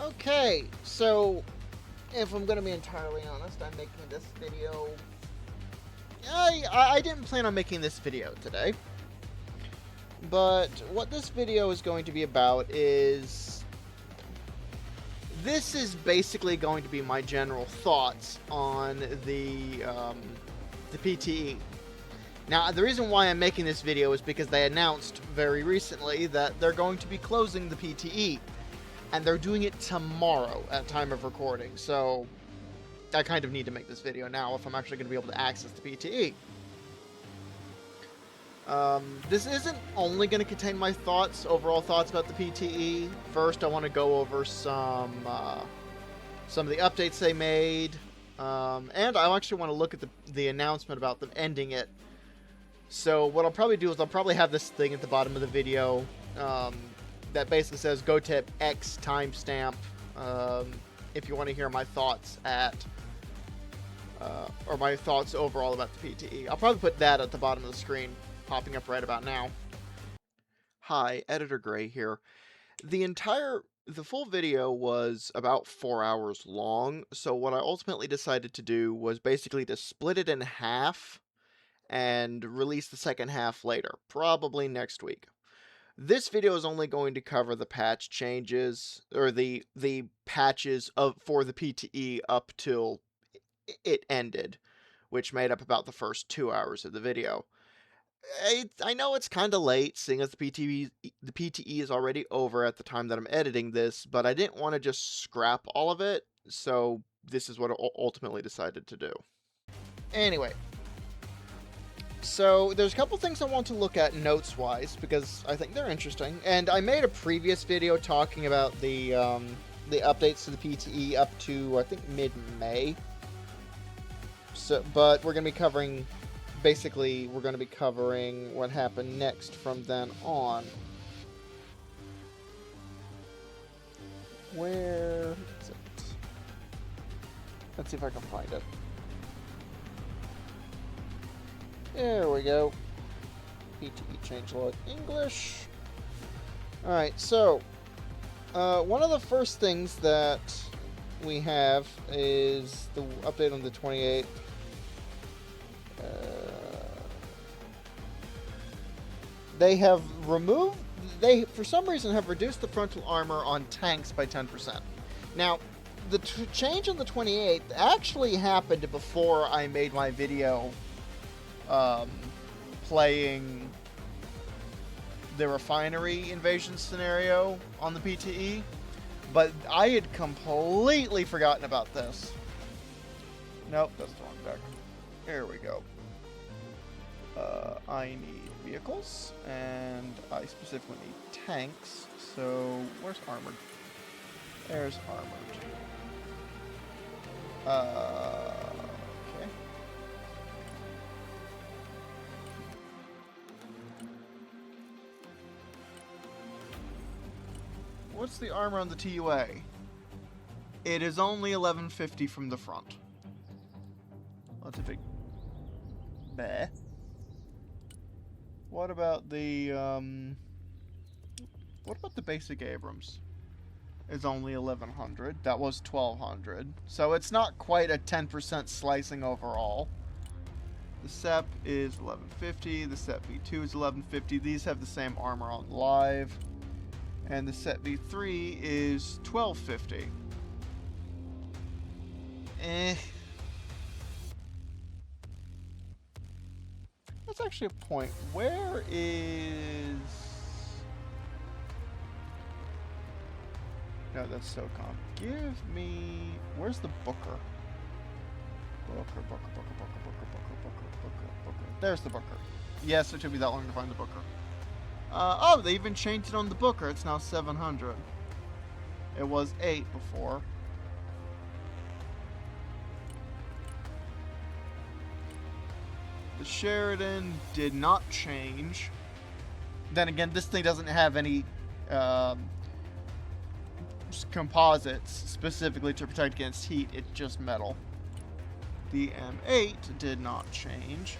Okay, so if I'm going to be entirely honest, I'm making this video. I didn't plan on making this video today, but what this video is going to be about is this is basically going to be my general thoughts on the PTE. Now, the reason why I'm making this video is because they announced very recently that they're going to be closing the PTE. And they're doing it tomorrow at time of recording, so I kind of need to make this video now if I'm actually going to be able to access the PTE. This isn't only going to contain my overall thoughts about the PTE. First, I want to go over some of the updates they made, and I actually want to look at the announcement about them ending it. So what I'll probably do is I'll probably have this thing at the bottom of the video, that basically says go to X timestamp if you want to hear my thoughts or my thoughts overall about the PTE. I'll probably put that at the bottom of the screen, popping up right about now. Hi, Editor Gray here. The full video was about 4 hours long, so what I ultimately decided to do was basically to split it in half and release the second half later, probably next week. This video is only going to cover the patch changes, or the patches for the PTE up till it ended, which made up about the first 2 hours of the video. I know it's kind of late, seeing as the PTE is already over at the time that I'm editing this, but I didn't want to just scrap all of it, so this is what I ultimately decided to do. Anyway. So, there's a couple things I want to look at notes-wise, because I think they're interesting. And I made a previous video talking about the updates to the PTE up to, I think, mid-May. So, but we're going to be covering, basically, what happened next from then on. Where is it? Let's see if I can find it. There we go. PTE changelog English. Alright, so one of the first things that we have is the update on the 28th. They for some reason have reduced the frontal armor on tanks by 10%. Now, the change on the 28th actually happened before I made my video playing the refinery invasion scenario on the PTE, but I had completely forgotten about this. Nope, that's the wrong deck. Here we go. I need vehicles, and I specifically need tanks, so where's armored? There's armored. Okay. What's the armor on the TUA? It is only 1150 from the front. That's a big... Bleh. What about the, What about the basic Abrams? It's only 1100. That was 1200. So it's not quite a 10% slicing overall. The SEP is 1150. The SEP V2 is 1150. These have the same armor on live. And the SEP V3 is 1250. That's actually a point. Where is... No, that's SOCOM. Give me... Where's the Booker? Booker. There's the Booker. Yes, it took me that long to find the Booker. Oh, they even changed it on the Booker. It's now 700. It was 8 before. The Sheridan did not change. Then again, this thing doesn't have any composites specifically to protect against heat. It's just metal. The M8 did not change.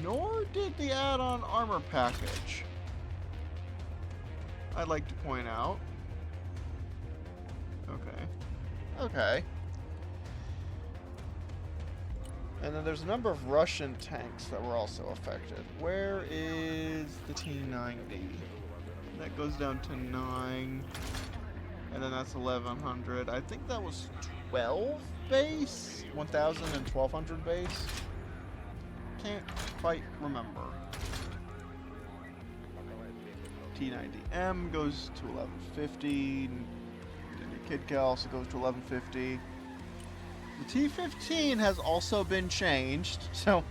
Nor did the add-on armor package. I'd like to point out. Okay. And then there's a number of Russian tanks that were also affected. Where is the T-90? That goes down to 9. And then that's 1100. I think that was 12 base? 1000 and 1200 base? Can't quite remember. T-90M goes to 1150. Kidka also goes to 1150. The T-15 has also been changed, so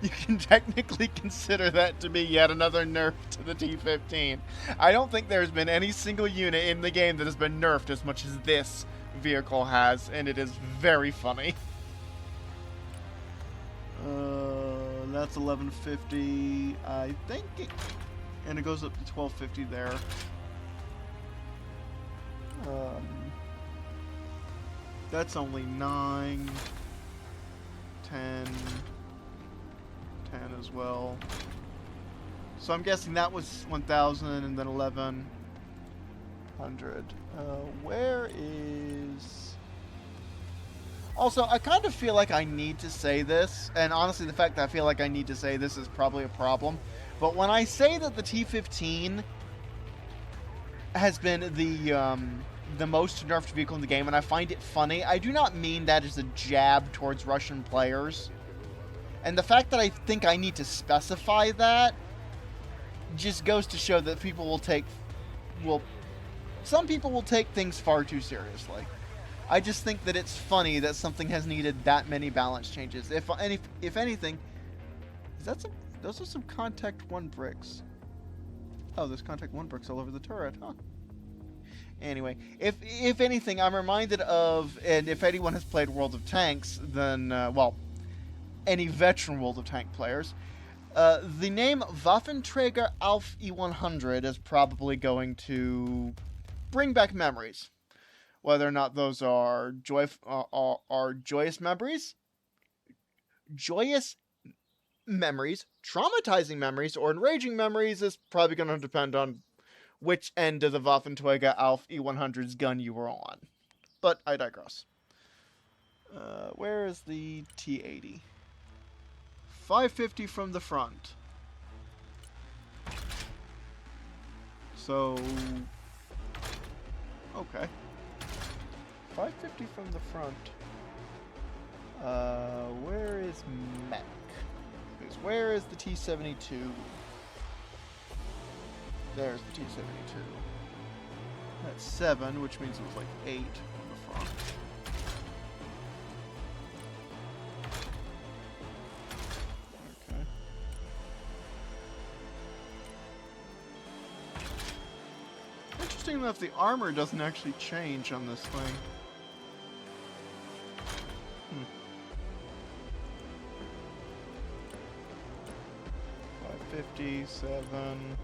you can technically consider that to be yet another nerf to the T-15. I don't think there's been any single unit in the game that has been nerfed as much as this vehicle has, and it is very funny. That's 1150, I think, and it goes up to 1250 there. That's only 9, 10 as well. So I'm guessing that was 1000 and then 1100. Where is... Also, I kind of feel like I need to say this, and honestly the fact that I feel like I need to say this is probably a problem, but when I say that the T-15 has been the most nerfed vehicle in the game, and I find it funny, I do not mean that as a jab towards Russian players. And the fact that I think I need to specify that just goes to show that people will take... some people will take things far too seriously. I just think that it's funny that something has needed that many balance changes. If anything... Those are some Contact 1 bricks. Oh, there's Contact 1 bricks all over the turret, huh? Anyway, if anything, I'm reminded of, and if anyone has played World of Tanks, then, well, any veteran World of Tank players, the name Waffenträger auf E100 is probably going to bring back memories. Whether or not those are joyous memories, traumatizing memories, or enraging memories is probably going to depend on which end of the Waffenträger auf E100's gun you were on. But I digress. Where is the T-80? 550 from the front. So... okay. 550 from the front. Where is Mech? Where is the T-72? There's the T-72. That's 7, which means it was like 8 on the front. Okay. Interesting enough, the armor doesn't actually change on this thing. 557,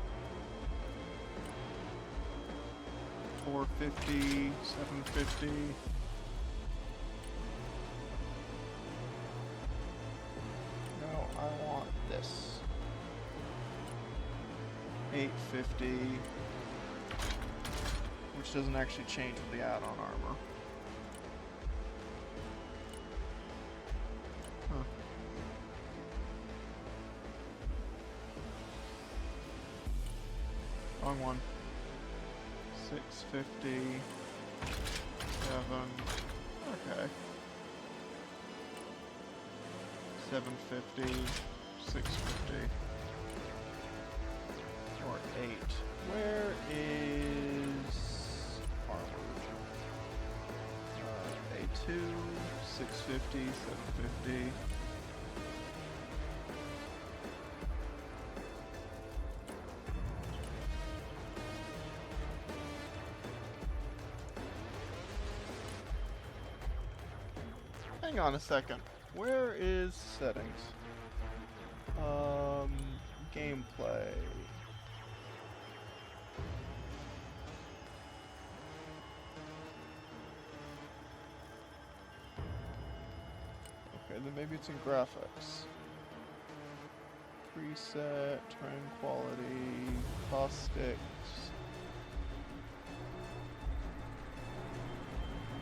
450, 750. No, I want this. 850, which doesn't actually change with the add-on armor. Huh. Wrong one. 650, 7, okay. 750, 650, or 8. Where is armor? A2, 650, 750. Hang on a second. Where is settings? Gameplay. Okay, then maybe it's in graphics. Preset, terrain quality, caustics.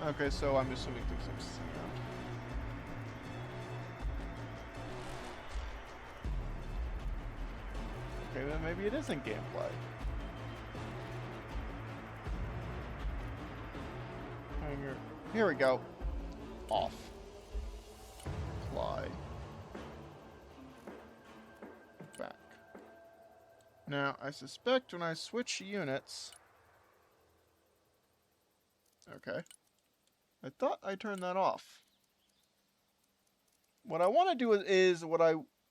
Okay, so I'm assuming things are sand. Okay, then maybe it isn't gameplay. Hanger. Here we go. Off. Apply. Back. Now, I suspect when I switch units... Okay. I thought I turned that off. What I want to do is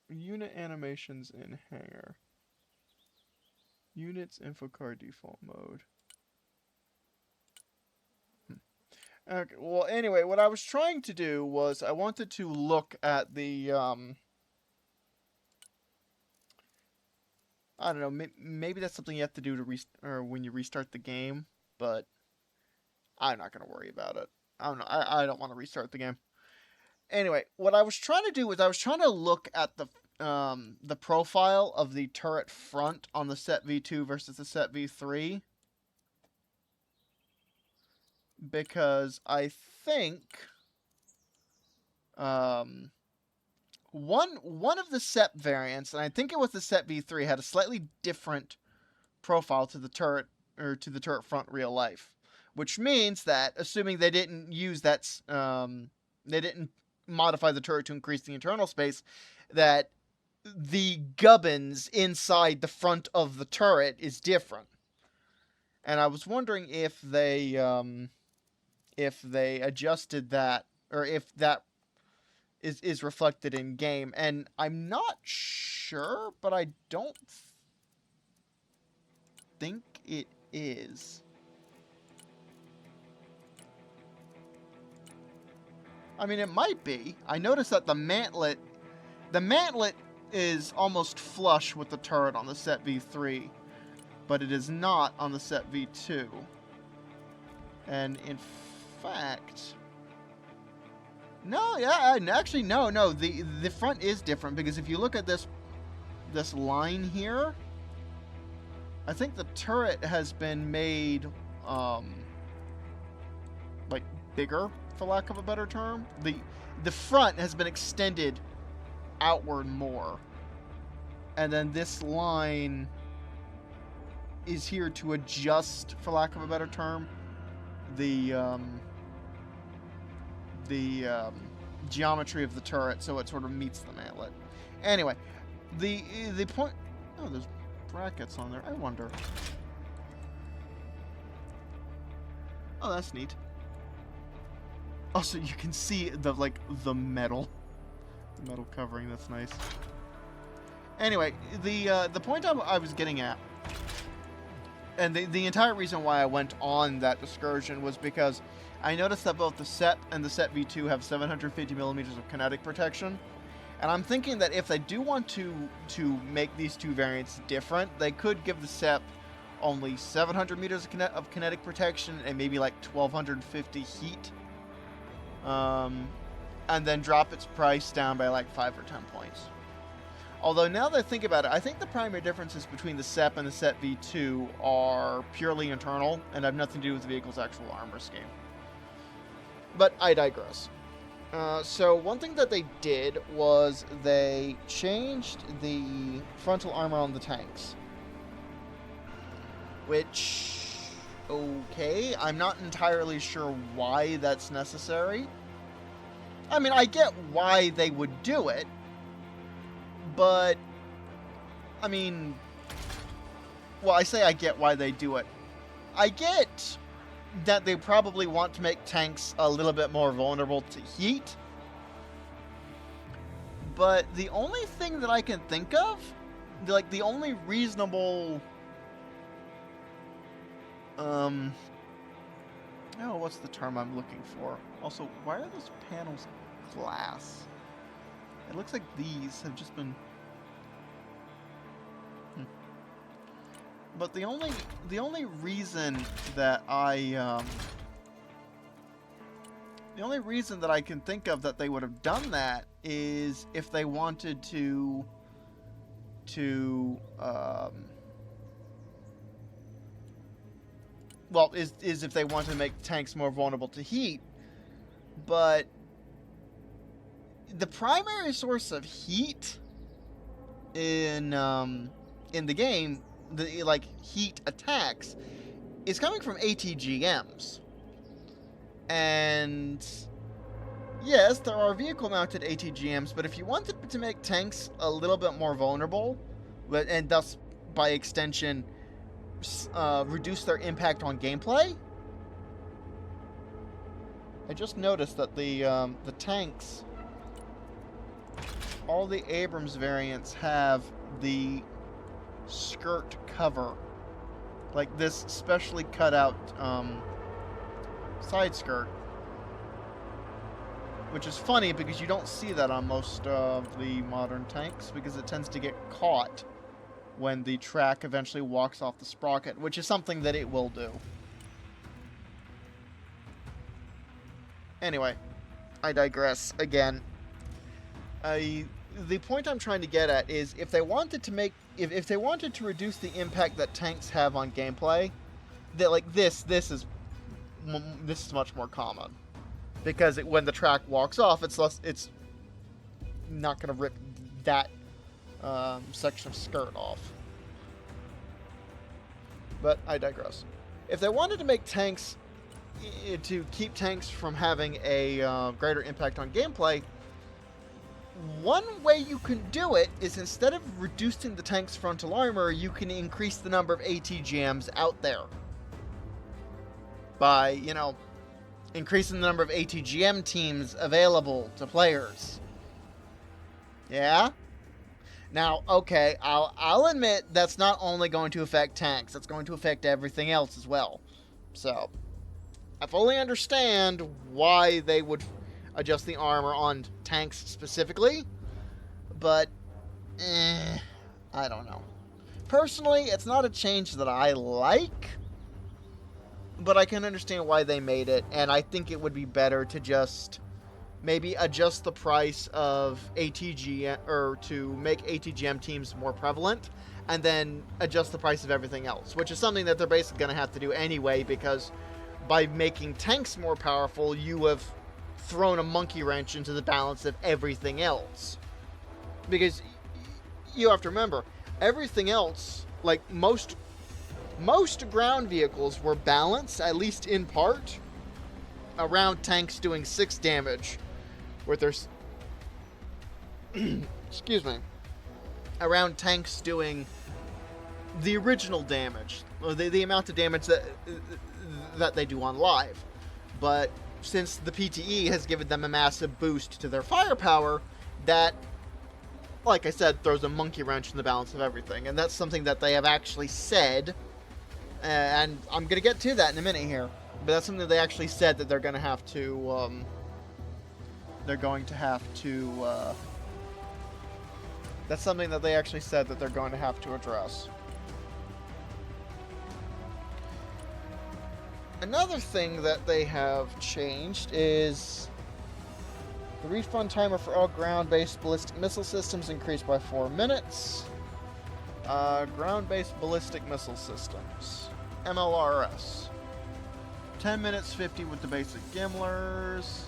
unit animations in Hanger. Units info card default mode. Okay, well, anyway, what I was trying to do was I wanted to look at the, I don't know, maybe that's something you have to do to or when you restart the game, but I'm not going to worry about it. I don't know, I don't want to restart the game. Anyway, what I was trying to do was I was trying to look at the profile of the turret front on the Set V2 versus the Set V3. Because I think one of the Set variants, and I think it was the Set V3, had a slightly different profile to the turret or to the turret front real life, which means that assuming they didn't use that they didn't modify the turret to increase the internal space, that the gubbins inside the front of the turret is different. And I was wondering if they adjusted that, or if that is reflected in game, and I'm not sure, but I don't think it is. I mean, it might be. I noticed that the mantlet is almost flush with the turret on the Set V3, but it is not on the Set V2. And in fact, no, yeah, actually, no, the front is different, because if you look at this line here, I think the turret has been made, like, bigger, for lack of a better term. The front has been extended outward more, and then this line is here to adjust, for lack of a better term, the geometry of the turret, so it sort of meets the mantlet. Anyway, the point... Oh, there's brackets on there. I wonder. Oh, that's neat. Also, you can see the metal covering. That's nice. Anyway, the point I was getting at, and the entire reason why I went on that excursion, was because I noticed that both the Set and the Set V2 have 750 millimeters of kinetic protection, and I'm thinking that if they do want to make these two variants different, they could give the Set only 700 meters of kinetic protection and maybe like 1250 heat, and then drop its price down by like 5 or 10 points. Although, now that I think about it, I think the primary differences between the SEP and the Set V2 are purely internal and have nothing to do with the vehicle's actual armor scheme. But I digress. So one thing that they did was they changed the frontal armor on the tanks. Which, okay, I'm not entirely sure why that's necessary. I mean, I get why they would do it, but, I mean, well, I say I get why they do it. I get that they probably want to make tanks a little bit more vulnerable to heat, but the only thing that I can think of, like, the only reasonable, oh, what's the term I'm looking for? Also, why are those panels glass? It looks like these have just been... But the only reason that I the only reason that I can think of that they would have done that is if they wanted to well, is if they want to make tanks more vulnerable to heat. But the primary source of heat in the game, the like heat attacks, is coming from ATGMs. And yes, there are vehicle-mounted ATGMs, but if you wanted to make tanks a little bit more vulnerable, and thus, by extension, reduce their impact on gameplay, I just noticed that the tanks, all the Abrams variants have the skirt cover, like this specially cut out side skirt, which is funny because you don't see that on most of the modern tanks because it tends to get caught when the track eventually walks off the sprocket, which is something that it will do. Anyway, I digress again. The point I'm trying to get at is if they wanted to make, if they wanted to reduce the impact that tanks have on gameplay, that like this is much more common, because when the track walks off, it's not going to rip that section of skirt off. But I digress. If they wanted to make tanks, to keep tanks from having a greater impact on gameplay, one way you can do it is instead of reducing the tank's frontal armor, you can increase the number of ATGMs out there. By, you know, increasing the number of ATGM teams available to players. Yeah? Now, okay, I'll admit that's not only going to affect tanks, that's going to affect everything else as well. So, I fully understand why they would adjust the armor on tanks specifically, but, I don't know. Personally, it's not a change that I like, but I can understand why they made it, and I think it would be better to just maybe adjust the price of ATGM, or to make ATGM teams more prevalent, and then adjust the price of everything else, which is something that they're basically going to have to do anyway, because by making tanks more powerful, you have thrown a monkey wrench into the balance of everything else. Because you have to remember, everything else, like most ground vehicles were balanced, at least in part, around tanks doing 6 damage, with their excuse me, around tanks doing the original damage, or the amount of damage that they do on live. But since the PTE has given them a massive boost to their firepower, that, like I said, throws a monkey wrench in the balance of everything. And that's something that they have actually said, and I'm going to get to that in a minute here, but that's something that they actually said that they're going to have to, that's something that they actually said that they're going to have to address. Another thing that they have changed is the refund timer for all ground-based ballistic missile systems increased by 4 minutes. Ground-based ballistic missile systems, MLRS. 10 minutes 50 with the basic Gimlers.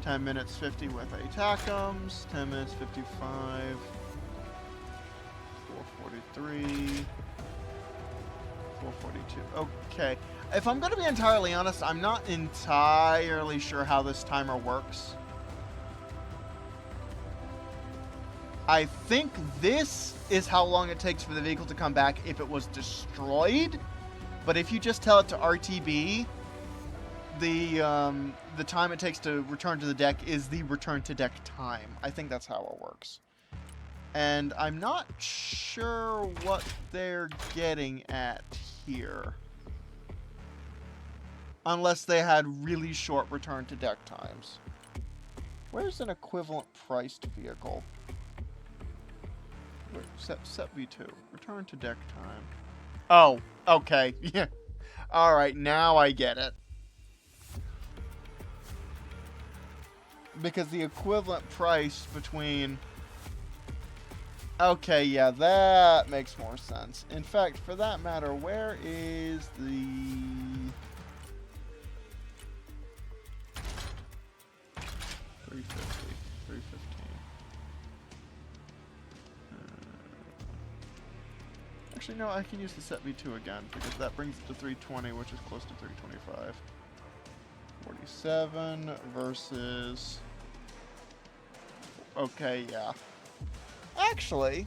10 minutes 50 with ATACMs. 10 minutes 55. 443. 442. Okay. If I'm going to be entirely honest, I'm not entirely sure how this timer works. I think this is how long it takes for the vehicle to come back if it was destroyed. But if you just tell it to RTB, the time it takes to return to the deck is the return to deck time. I think that's how it works. And I'm not sure what they're getting at here. Unless they had really short return to deck times. Where's an equivalent priced vehicle? Set V2. Return to deck time. Oh, okay. Yeah. Alright, now I get it. Because the equivalent price between Okay, yeah, that makes more sense. In fact, for that matter, where is the... 350, 315. Actually, no, I can use the set V2 again, because that brings it to 320, which is close to 325. 47 versus... Okay, yeah. Actually,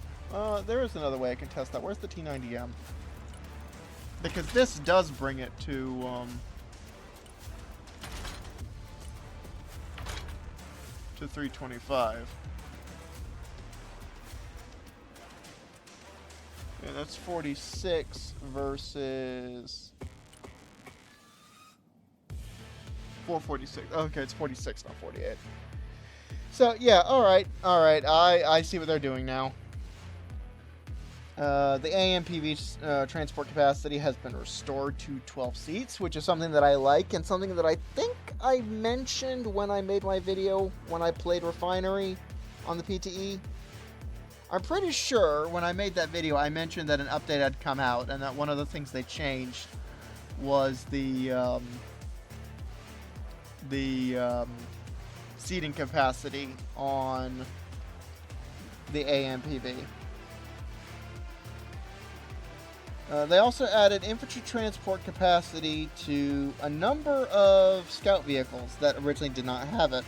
there is another way I can test that. Where's the T90M? Because this does bring it to 325. Yeah, that's 46 versus 446. Okay, it's 46, not 48. So, yeah, alright. I see what they're doing now. The AMPV transport capacity has been restored to 12 seats, which is something that I like, and something that I think I mentioned when I made my video when I played Refinery on the PTE. I'm pretty sure when I made that video I mentioned that an update had come out, and that one of the things they changed was the seating capacity on the AMPV. They also added infantry transport capacity to a number of scout vehicles that originally did not have it,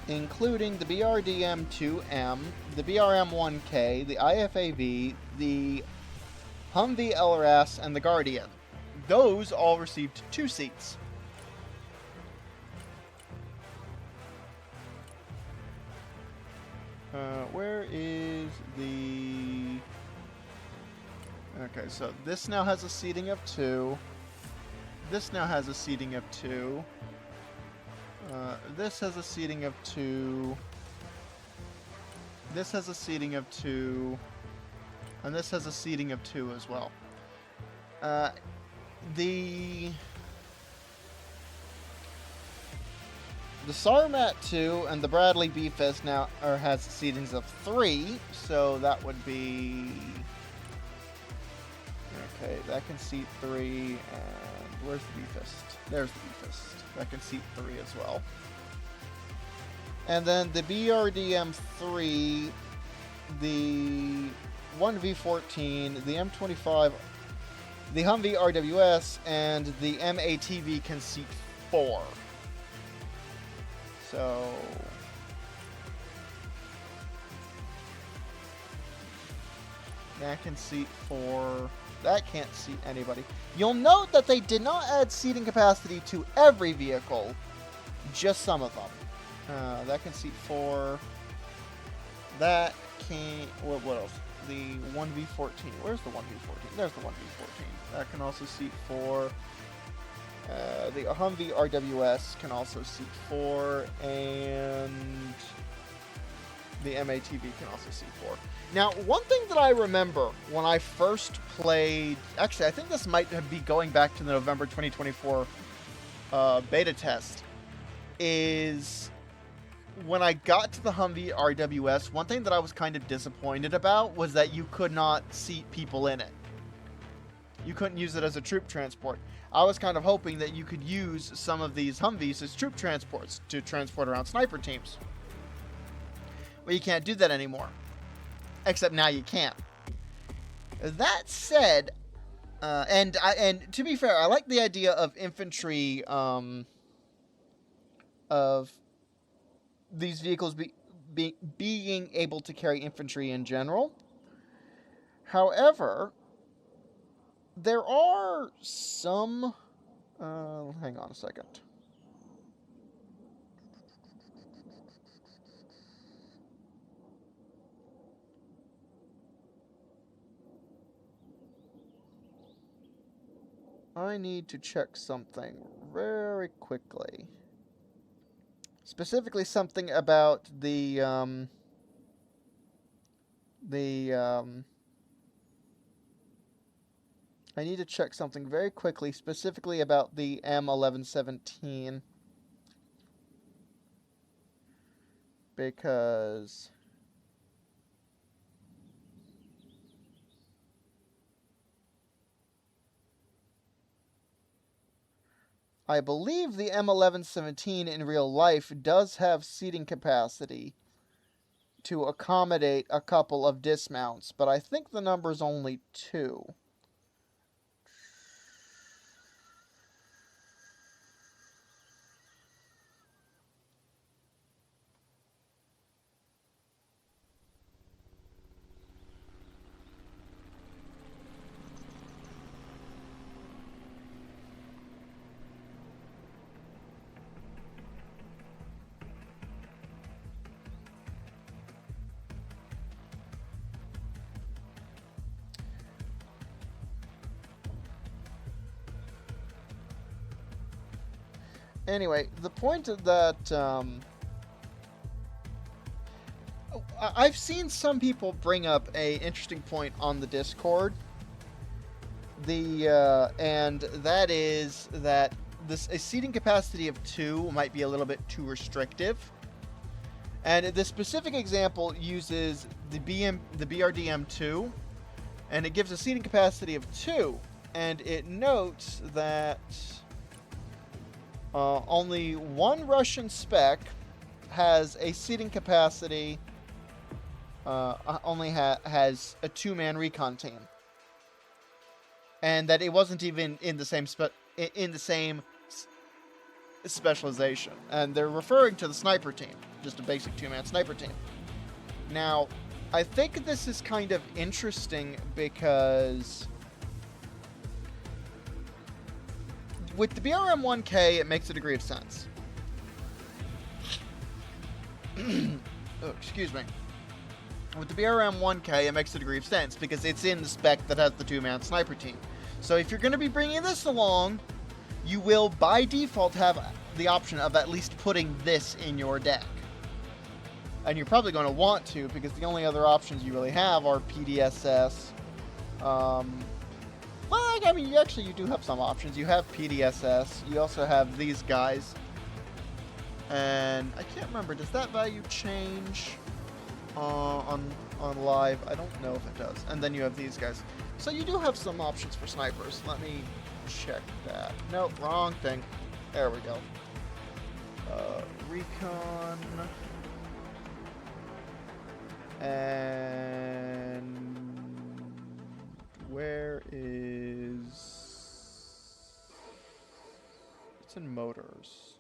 including the BRDM-2M, the BRM-1K, the IFAV, the Humvee LRS, and the Guardian. Those all received 2 seats. Where is the... Okay, so this now has a seating of 2. This now has a seating of 2. This has a seating of 2. This has a seating of 2. And this has a seating of 2 as well. The Sarmat 2 and the Bradley Beefest now has seatings of 3, so that would be... Okay, that can seat 3, and where's the Beefest? There's the Beefest. That can seat 3 as well. And then the BRDM-3, the 1V14, the M25, the Humvee RWS, and the MATV can seat 4. So... that can seat 4. That can't seat anybody. You'll note that they did not add seating capacity to every vehicle, just some of them. That can seat 4. That can... What else? The 1V14. Where's the 1V14? There's the 1V14. That can also seat 4. The Humvee RWS can also seat 4, and the MATV can also seat 4. Now, one thing that I remember when I first played... Actually, I think this might be going back to the November 2024 beta test, is when I got to the Humvee RWS, one thing that I was kind of disappointed about was that you could not seat people in it. You couldn't use it as a troop transport. I was kind of hoping that you could use some of these Humvees as troop transports to transport around sniper teams. Well, you can't do that anymore. Except now you can. That said, and to be fair, I like the idea of infantry, of these vehicles being able to carry infantry in general. However, there are some... hang on a second. I need to check something very quickly. Specifically something about the I need to check something very quickly, specifically about the M1117. because I believe the M1117 in real life does have seating capacity to accommodate a couple of dismounts, but I think the number's only 2. Anyway, the point of that, I've seen some people bring up a interesting point on the Discord. And that is that a seating capacity of 2 might be a little bit too restrictive. And the specific example uses the BRDM2, and it gives a seating capacity of 2, and it notes that only one Russian spec has a seating capacity, has a 2-man recon team, and that it wasn't even in the same specialization, and they're referring to the sniper team, just a basic 2-man sniper team. Now, I think this is kind of interesting because with the BRM-1K, it makes a degree of sense. Oh, excuse me. With the BRM-1K, it makes a degree of sense because it's in the spec that has the 2-man sniper team. So if you're going to be bringing this along, you will, by default, have the option of at least putting this in your deck. And you're probably going to want to, because the only other options you really have are PDSS. Well, I mean, you do have some options. You have PDSS. You also have these guys. And I can't remember, does that value change on live? I don't know if it does. And then you have these guys. So you do have some options for snipers. Let me check that. Nope, wrong thing. There we go. Recon. And where is... It's in motors.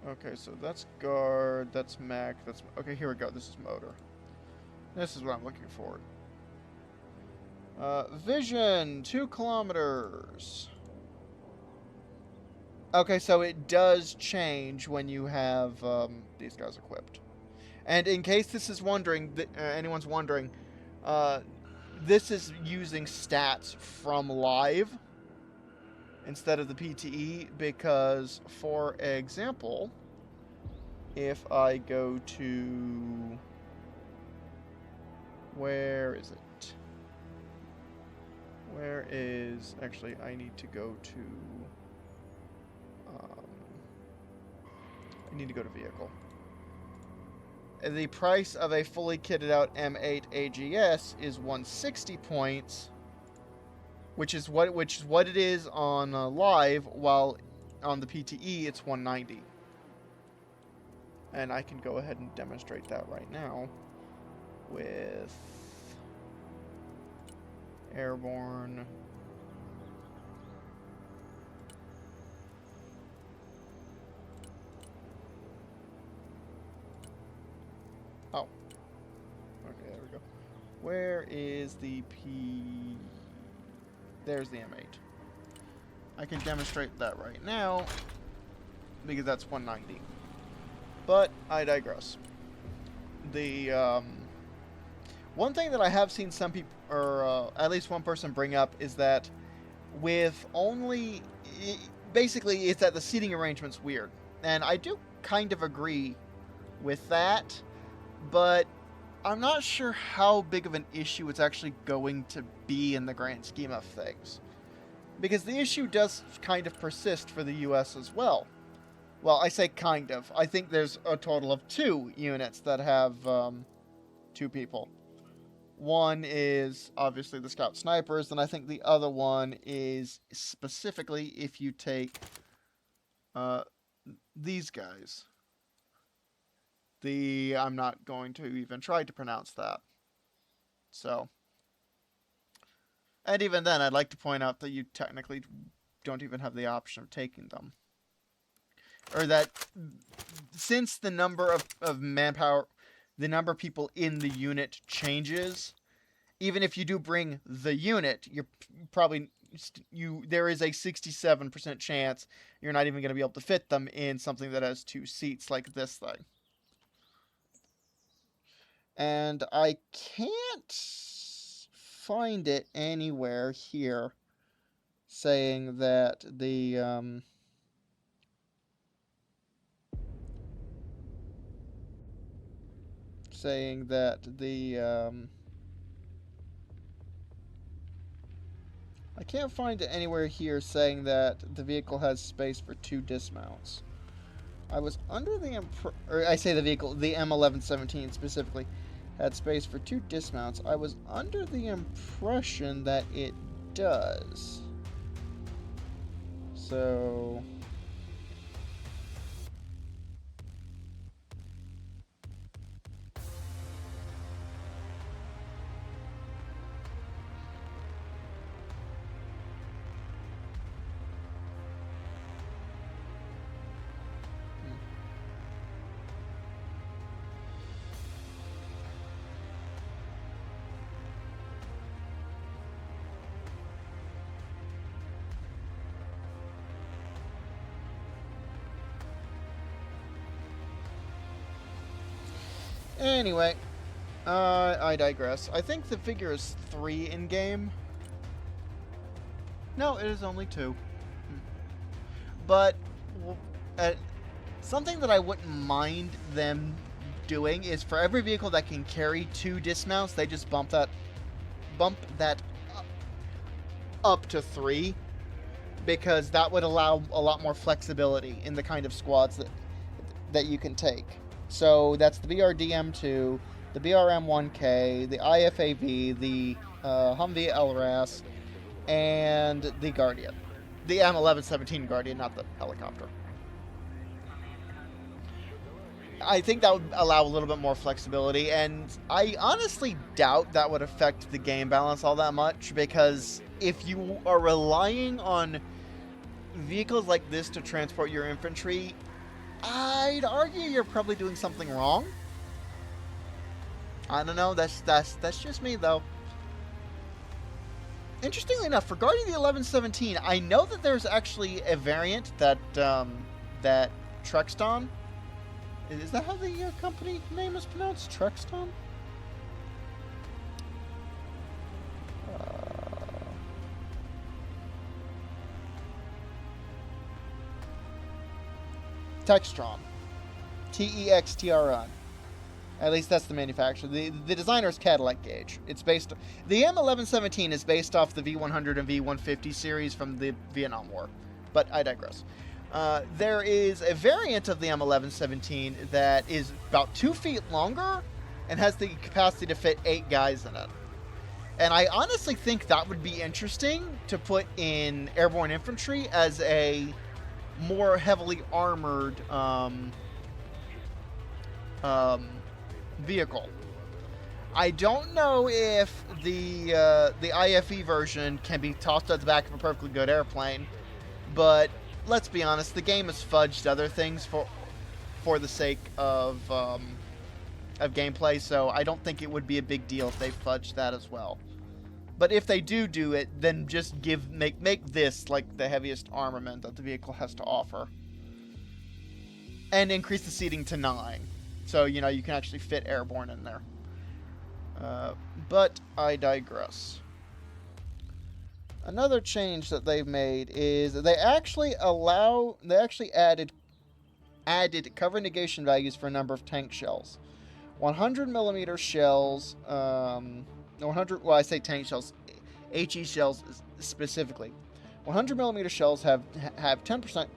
Okay, so that's guard, that's mech, that's... Okay, here we go. This is motor. This is what I'm looking for. Vision, 2 kilometers. Okay, so it does change when you have these guys equipped. And in case this is anyone's wondering, this is using stats from live instead of the PTE because, for example, if I go to... Where is it? Where is... Actually, I need to go to... I need to go to vehicle. The price of a fully kitted out M8 AGS is 160 points, which is what it is on live, while on the PTE it's 190. And I can go ahead and demonstrate that right now with airborne. Oh. Okay, there we go. Where is the P... There's the M8. I can demonstrate that right now, because that's 190. But I digress. The, one thing that I have seen some people, or at least one person bring up, is that with only... Basically, it's that the seating arrangement's weird. And I do kind of agree with that. But I'm not sure how big of an issue it's actually going to be in the grand scheme of things. Because the issue does kind of persist for the US as well. Well, I say kind of. I think there's a total of 2 units that have 2 people. One is obviously the scout snipers, and I think the other one is specifically if you take these guys. I'm not going to even try to pronounce that. So, and even then, I'd like to point out that you technically don't even have the option of taking them. Or that since the number of manpower, the number of people in the unit changes, even if you do bring the unit, you're probably there is a 67% chance you're not even going to be able to fit them in something that has 2 seats like this thing. And I can't find it anywhere here saying that the I can't find it anywhere here saying that the vehicle has space for 2 dismounts. I was under the or I say the vehicle, the M1117 specifically, had space for 2 dismounts. I was under the impression that it does. So... Anyway, I digress. I think the figure is 3 in-game. No, it is only 2. But something that I wouldn't mind them doing is for every vehicle that can carry 2 dismounts, they just bump that up to 3, because that would allow a lot more flexibility in the kind of squads that you can take. So that's the BRDM2, the BRM1K, the IFAV, the Humvee LRAS, and the Guardian. The M1117 Guardian, not the helicopter. I think that would allow a little bit more flexibility, and I honestly doubt that would affect the game balance all that much, because if you are relying on vehicles like this to transport your infantry, I'd argue you're probably doing something wrong. I don't know, that's just me though. Interestingly enough, regarding the 1117, I know that there's actually a variant that that Truxton. Is that how the company name is pronounced? Truxton? Textron. Textron. At least that's the manufacturer. The designer is Cadillac Gauge. It's based... The M1117 is based off the V100 and V150 series from the Vietnam War. But I digress. There is a variant of the M1117 that is about 2 feet longer and has the capacity to fit 8 guys in it. And I honestly think that would be interesting to put in airborne infantry as a more heavily armored vehicle. I don't know if the IFE version can be tossed at the back of a perfectly good airplane, but let's be honest, the game has fudged other things for the sake of gameplay, so I don't think it would be a big deal if they fudged that as well. But if they do it, then just make this like the heaviest armament that the vehicle has to offer. And increase the seating to 9. So, you know, you can actually fit airborne in there. But I digress. Another change that they've made is that they actually added cover negation values for a number of tank shells. 100mm shells, 100, well, I say tank shells, HE shells specifically. 100mm shells have 10%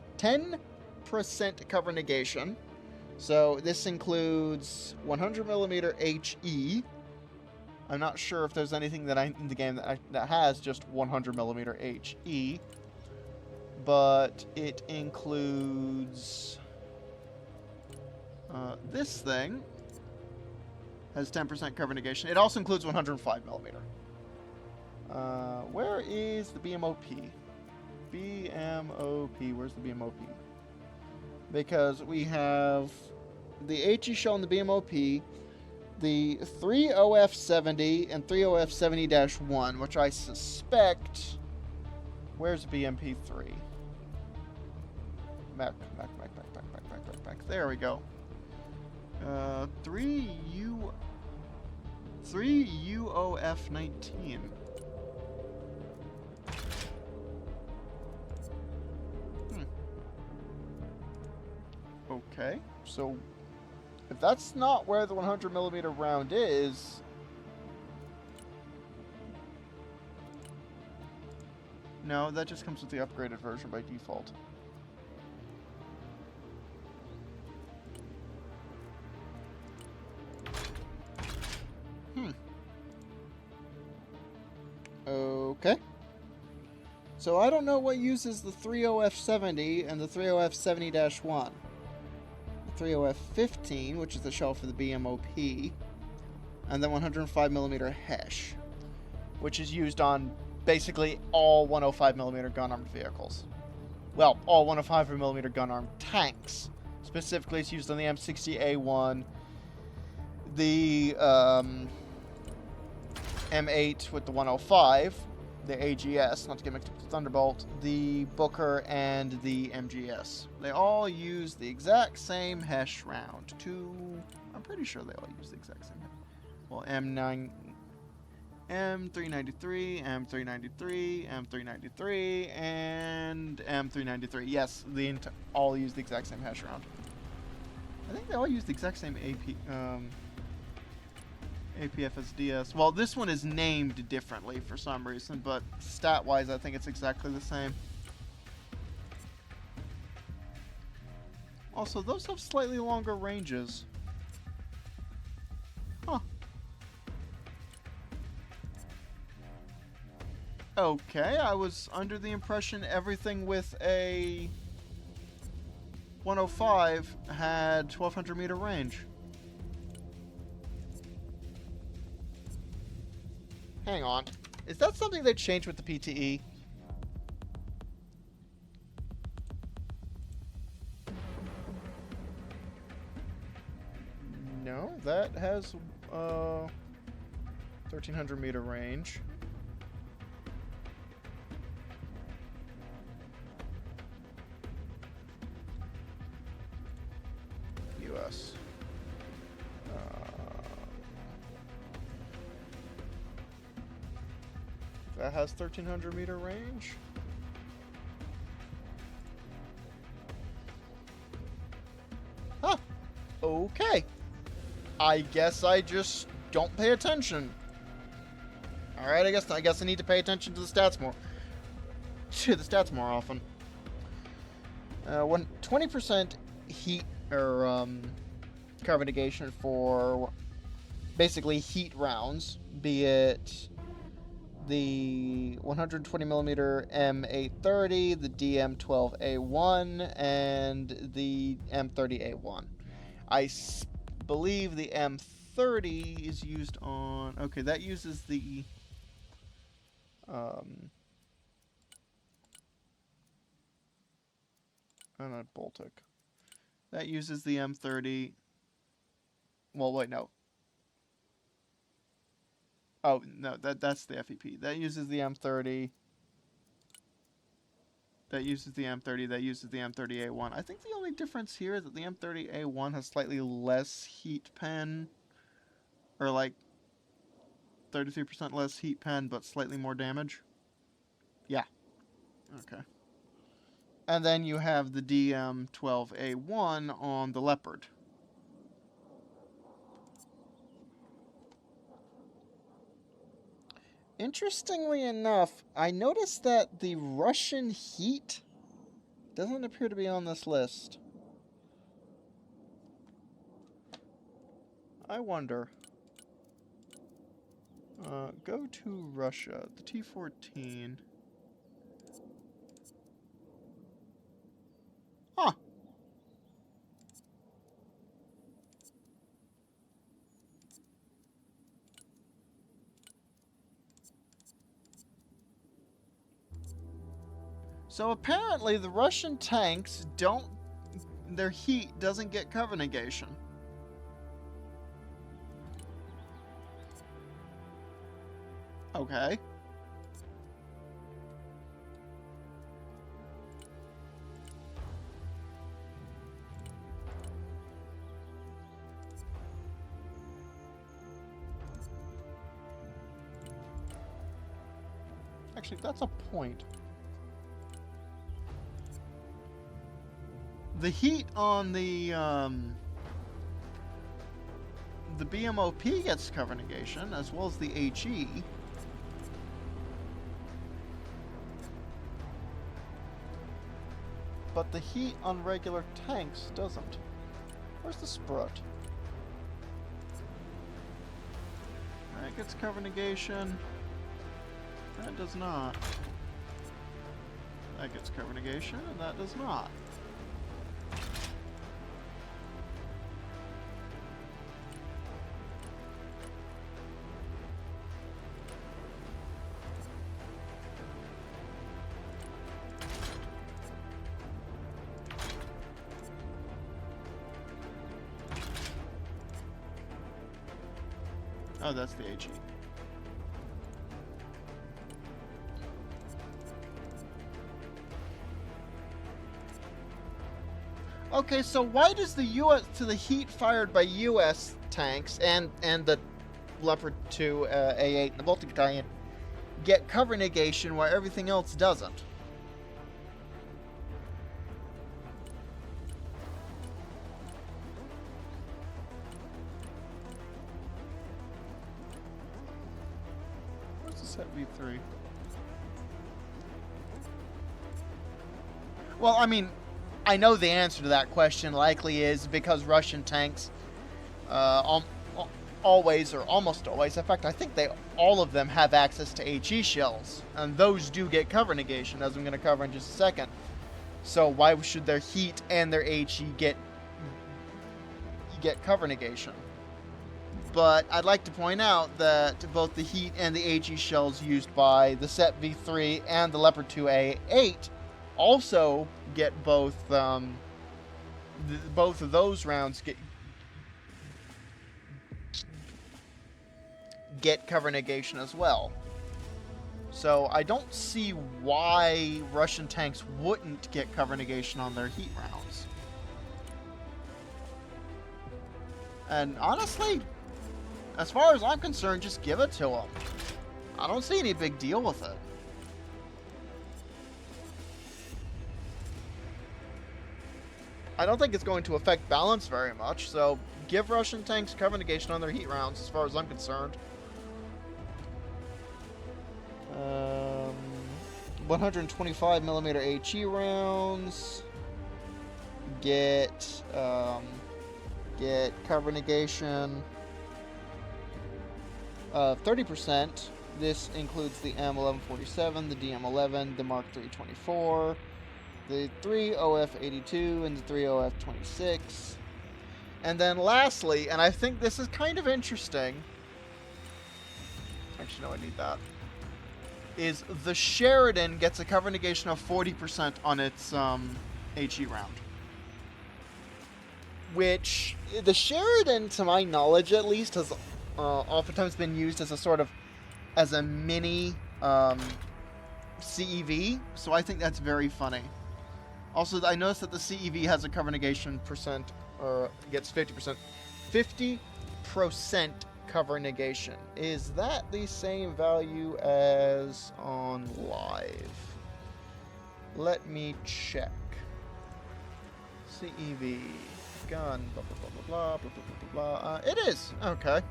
10% cover negation. So this includes 100mm HE. I'm not sure if there's anything in the game that has just 100mm HE, but it includes this thing has 10% cover negation. It also includes 105mm. Where is the BMOP? BMOP. Where's the BMOP? Because we have the HE shell and the BMOP, the 30F70 and 30F70-1, which I suspect... Where's BMP3? Back. There we go. 3UOF19. Okay, so if that's not where the 100mm round is, no, that just comes with the upgraded version by default. Okay. So I don't know what uses the 30F70 and the 30F70-1. 30F15, which is the shell for the BMOP, and then 105mm HESH, which is used on basically all 105mm gun armed vehicles. Well, all 105mm gun armed tanks. Specifically, it's used on the M60A1, the M8 with the 105, the AGS, not to get mixed up with the Thunderbolt, the Booker, and the MGS. They all use the exact same HESH round. I'm pretty sure they all use the exact same HESH. Well, M393, M393, M393, and M393. Yes, all use the exact same HESH round. I think they all use the exact same APFSDS. Well, this one is named differently for some reason, but stat-wise, I think it's exactly the same. Also, those have slightly longer ranges. Huh. Okay, I was under the impression everything with a 105 had 1200 meter range. Hang on. Is that something they changed with the PTE? No, that has 1300 meter range. US. That has 1300 meter range. Huh. Okay. I guess I just don't pay attention. Alright, I guess I need to pay attention to the stats more. Often. 20% heat or cover negation for basically heat rounds, be it the 120mm M830, the DM12A1, and the M30A1. I believe the M30 is used on... Okay, that uses the... not Baltic. That uses the M30... Well, wait, no. Oh, no, that's the FEP. That uses the M30. That uses the M30. That uses the M30A1. I think the only difference here is that the M30A1 has slightly less heat pen. Or like 33% less heat pen, but slightly more damage. Yeah. Okay. And then you have the DM12A1 on the Leopard. Interestingly enough, I noticed that the Russian heat Doesn't appear to be on this list. I wonder. Go to Russia. The T-14. Huh. So apparently the Russian tanks don't... Their heat doesn't get cover negation. Okay. Actually, that's a point. The heat on the BMOP gets cover negation, as well as the HE. But the heat on regular tanks doesn't. Where's the Sprut? That gets cover negation. That does not. That gets cover negation, and that does not. Oh, that's the HE. Okay, so why does the U.S. to the heat fired by U.S. tanks and the Leopard 2 A8 and the Baltic Battalion get cover negation while everything else doesn't? Where's the set V3? Well, I mean, I know the answer to that question likely is because Russian tanks always, or almost always, in fact, I think all of them have access to HE shells, and those do get cover negation, as I'm going to cover in just a second. So why should their heat and their HE get cover negation? But I'd like to point out that both the heat and the HE shells used by the Set V3 and the Leopard 2A8 also get both both of those rounds get cover negation as well. So I don't see why Russian tanks wouldn't get cover negation on their heat rounds. And honestly, as far as I'm concerned, just give it to them. I don't see any big deal with it. I don't think it's going to affect balance very much, so give Russian tanks cover negation on their heat rounds, as far as I'm concerned. 125mm HE rounds get cover negation of 30%. This includes the M1147, the DM11, the Mark 324, the 3OF82, and the 3OF26. And then lastly, and I think this is kind of interesting, actually no, I need that, is the Sheridan gets a cover negation of 40% on its HE round. Which, the Sheridan, to my knowledge at least, has oftentimes been used as a sort of, as a mini CEV, so I think that's very funny. Also, I noticed that the CEV has a cover negation percent, or gets 50%. 50% cover negation. Is that the same value as on live? Let me check. CEV, gun, blah, blah, blah, blah, blah, blah, blah, blah. It is, okay.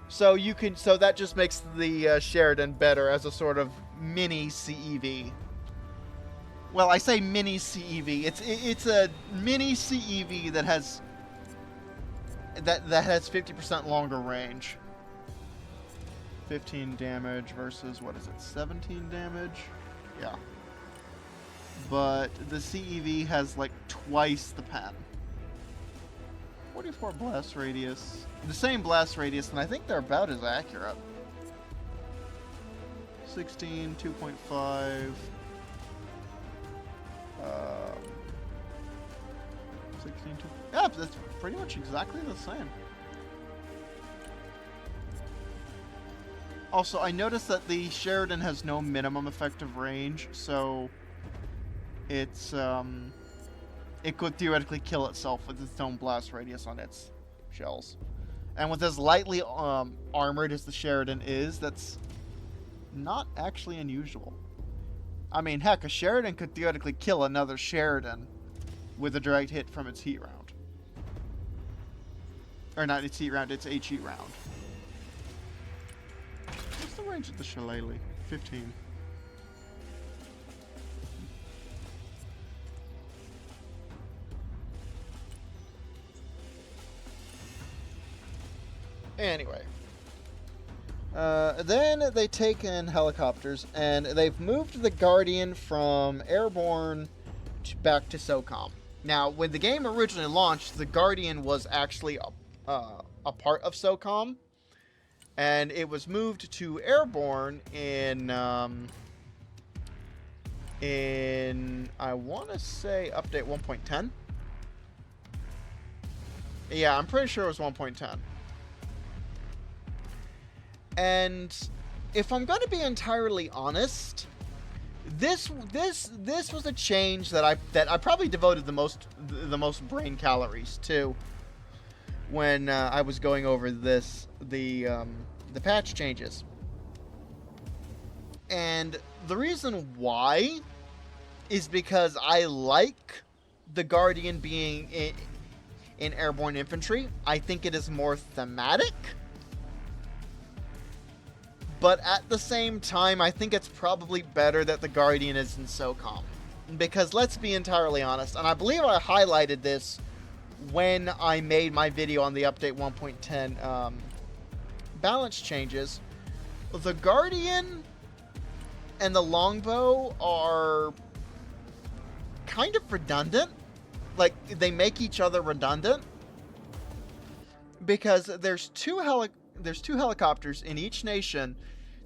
So you can, so that just makes the Sheridan better as a sort of mini CEV. Well, I say mini CEV. It's a mini CEV that has 50% longer range. 15 damage versus, what is it, 17 damage? Yeah. But the CEV has like twice the pen. 44 blast radius. The same blast radius, and I think they're about as accurate. 16, 2.5. 16, 2. Yeah, that's pretty much exactly the same. Also, I noticed that the Sheridan has no minimum effective range, so it's it could theoretically kill itself with its own blast radius on its shells. And with as lightly armored as the Sheridan is, that's not actually unusual. I mean, heck, a Sheridan could theoretically kill another Sheridan with a direct hit from its heat round. Or not its heat round, its HE round. What's the range of the Shillelagh? 15. Anyway. Then they take in helicopters, and they've moved the Guardian from Airborne back to SOCOM. Now, when the game originally launched, the Guardian was actually a part of SOCOM, and it was moved to Airborne in I want to say update 1.10. Yeah, I'm pretty sure it was 1.10. And if I'm going to be entirely honest, this was a change that I probably devoted the most brain calories to when I was going over the patch changes. And the reason why is because I like the Guardian being in airborne infantry. I think it is more thematic. But at the same time, I think it's probably better that the Guardian is in SOCOM. Because let's be entirely honest, and I believe I highlighted this when I made my video on the update 1.10 balance changes. The Guardian and the Longbow are kind of redundant. Like, they make each other redundant. Because there's two helicopters in each nation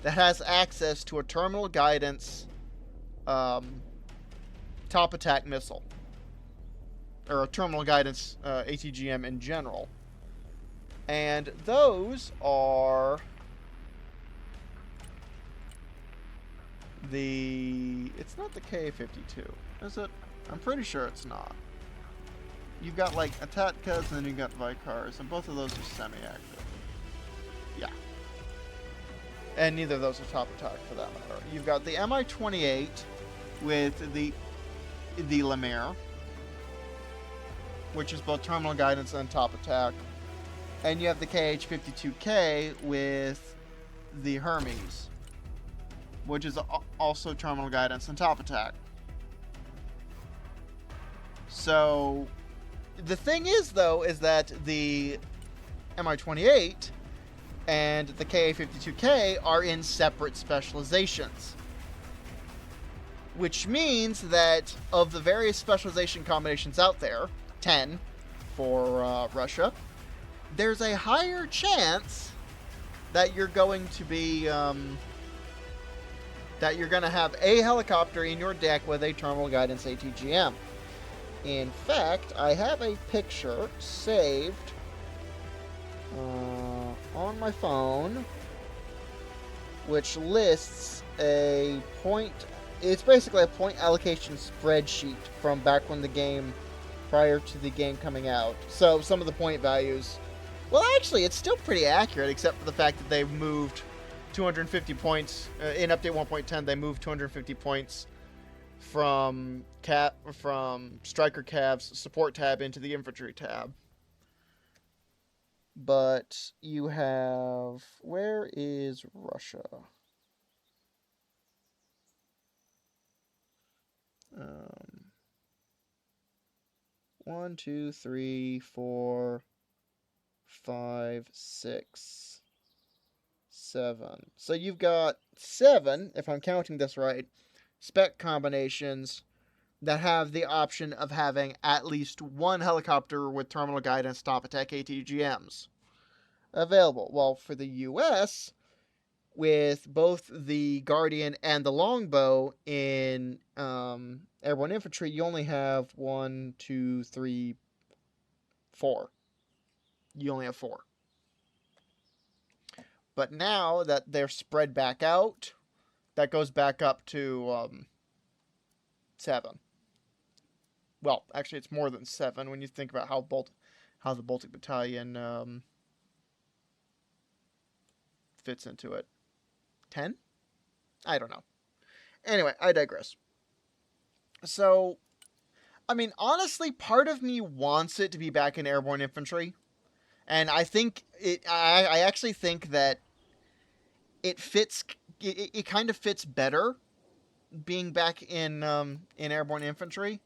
that has access to a terminal guidance top attack missile. Or a terminal guidance ATGM in general. And those are it's not the Ka-52, is it? I'm pretty sure it's not. You've got like Atatkas and then you've got Vikars, and both of those are semi-active. Yeah. And neither of those are top attack for that matter. You've got the Mi-28 with the Lemire, which is both terminal guidance and top attack. And you have the KH-52K with the Hermes, which is also terminal guidance and top attack. So the thing is, though, is that the Mi-28 and the Ka-52K are in separate specializations. Which means that of the various specialization combinations out there, 10 for Russia, there's a higher chance that you're going to be that you're going to have a helicopter in your deck with a terminal guidance ATGM. In fact, I have a picture saved on my phone, which lists a point. It's basically a point allocation spreadsheet from back when the game, prior to the game coming out. So some of the point values, well, actually, it's still pretty accurate, except for the fact that they've moved 250 points in update 1.10. They moved 250 points from striker Cav's support tab into the infantry tab. But you have, where is Russia? 1, 2, 3, 4, 5, 6, 7. So you've got 7, if I'm counting this right, spec combinations that have the option of having at least one helicopter with terminal guidance top attack ATGMs available. Well, for the US, with both the Guardian and the Longbow in airborne infantry, you only have 1, 2, 3, 4. You only have 4. But now that they're spread back out, that goes back up to 7. Well, actually, it's more than 7 when you think about how the Baltic Battalion fits into it. 10? I don't know. Anyway, I digress. So, I mean, honestly, part of me wants it to be back in airborne infantry. And I think I actually think that it fits. It kind of fits better being back in airborne infantry,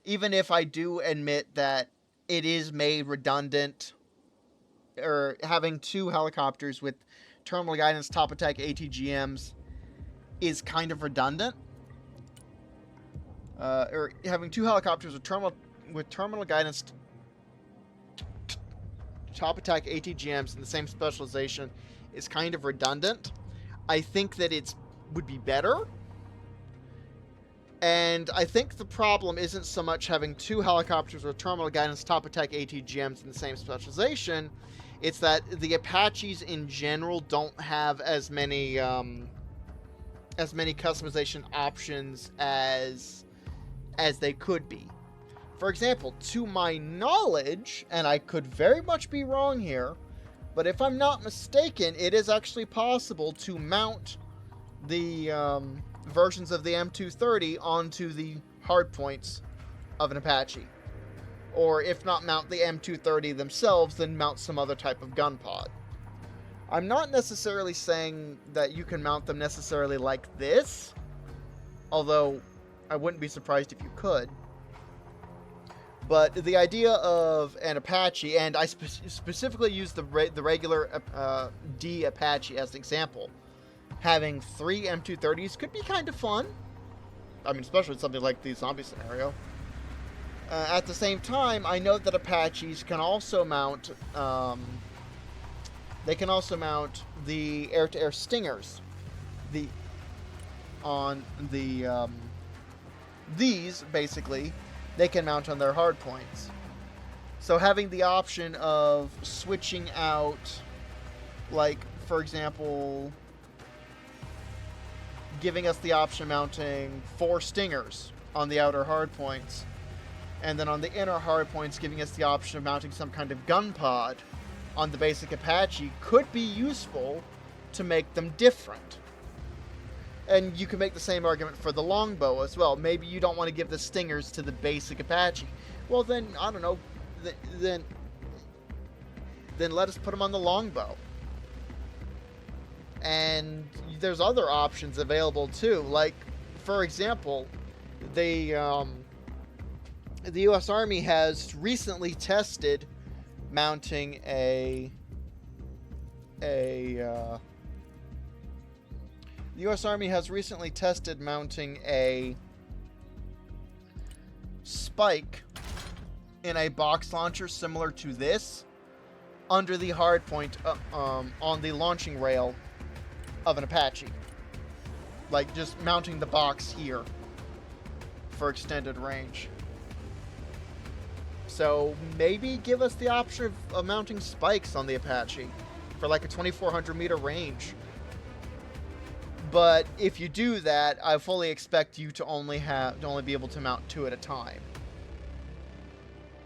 even if I do admit that it is made redundant, or having 2 helicopters with terminal guidance top attack ATGMs is kind of redundant. Or having 2 helicopters with terminal guidance top attack ATGMs in the same specialization is kind of redundant. I think that it would be better. And I think the problem isn't so much having 2 helicopters with terminal guidance top attack ATGMs in the same specialization. It's that the Apaches in general don't have as many customization options as they could be. For example, to my knowledge, and I could very much be wrong here, but if I'm not mistaken, it is actually possible to mount the versions of the M230 onto the hardpoints of an Apache. Or if not mount the M230 themselves, then mount some other type of gun pod. I'm not necessarily saying that you can mount them necessarily like this, although I wouldn't be surprised if you could. But the idea of an Apache, and I specifically use the regular D Apache as an example, having 3 M230s could be kind of fun. I mean, especially something like the zombie scenario. At the same time, I know that Apaches can also mount. They can also mount the air-to-air stingers. These basically they can mount on their hard points. So having the option of switching out, like, for example, giving us the option of mounting 4 stingers on the outer hard points, and then on the inner hard points giving us the option of mounting some kind of gun pod on the basic Apache could be useful to make them different. And you can make the same argument for the longbow as well. Maybe you don't want to give the stingers to the basic Apache. Well, then, I don't know, then let us put them on the longbow. And there's other options available too. Like, for example, the U.S. Army has recently tested mounting the U.S. Army has recently tested mounting a spike in a box launcher similar to this under the hardpoint on the launching rail of an Apache. Like, just mounting the box here for extended range. So maybe give us the option of mounting spikes on the Apache for like a 2,400 meter range. But if you do that, I fully expect you to only be able to mount 2 at a time.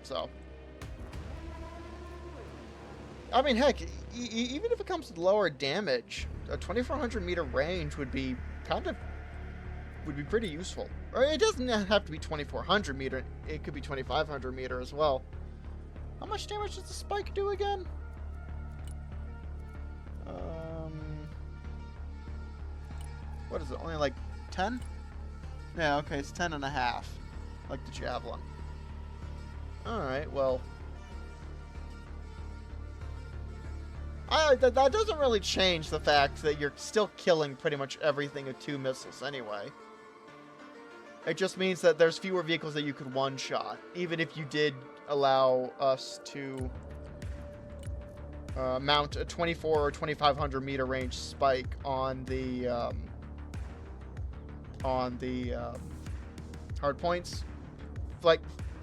So, I mean, heck, even if it comes with lower damage, a 2,400 meter range would be pretty useful. Or it doesn't have to be 2,400 meter. It could be 2,500 meter as well. How much damage does the spike do again? What is it? Only like 10? Yeah, okay, it's 10.5. Like the Javelin. Alright, well. That doesn't really change the fact that you're still killing pretty much everything with 2 missiles anyway. It just means that there's fewer vehicles that you could one-shot, even if you did allow us to mount a 24 or 2,500 meter range spike on the hard points. Like,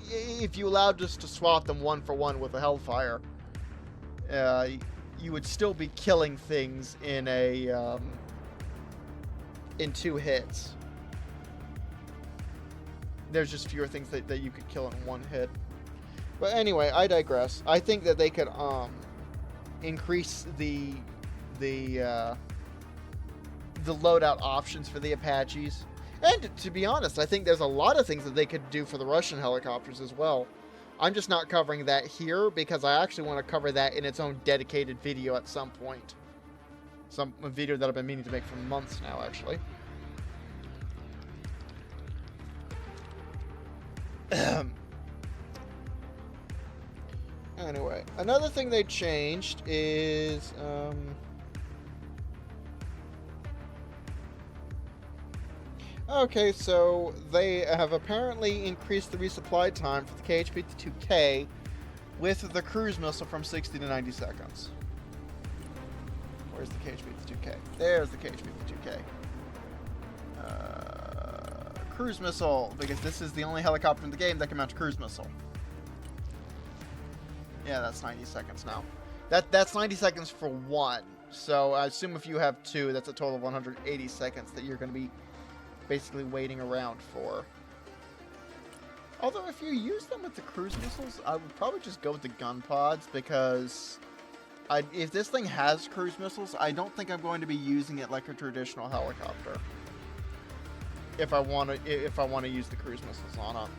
if you allowed us to swap them 1 for 1 with a Hellfire, you would still be killing things in in 2 hits. There's just fewer things that you could kill in 1 hit. But anyway, I digress. I think that they could increase the loadout options for the Apaches. And to be honest, I think there's a lot of things that they could do for the Russian helicopters as well. I'm just not covering that here because I actually want to cover that in its own dedicated video at some point. A video that I've been meaning to make for months now, actually. Anyway, another thing they changed is okay, so they have apparently increased the resupply time for the KH-52K with the cruise missile from 60 to 90 seconds. Where's the KH-52K? There's the KH-52K. Cruise missile, because this is the only helicopter in the game that can mount a cruise missile. Yeah, that's 90 seconds now. That's 90 seconds for 1. So I assume if you have 2, that's a total of 180 seconds that you're going to be basically waiting around for. Although if you use them with the cruise missiles, I would probably just go with the gun pods because if this thing has cruise missiles, I don't think I'm going to be using it like a traditional helicopter. If I want to use the cruise missiles on it.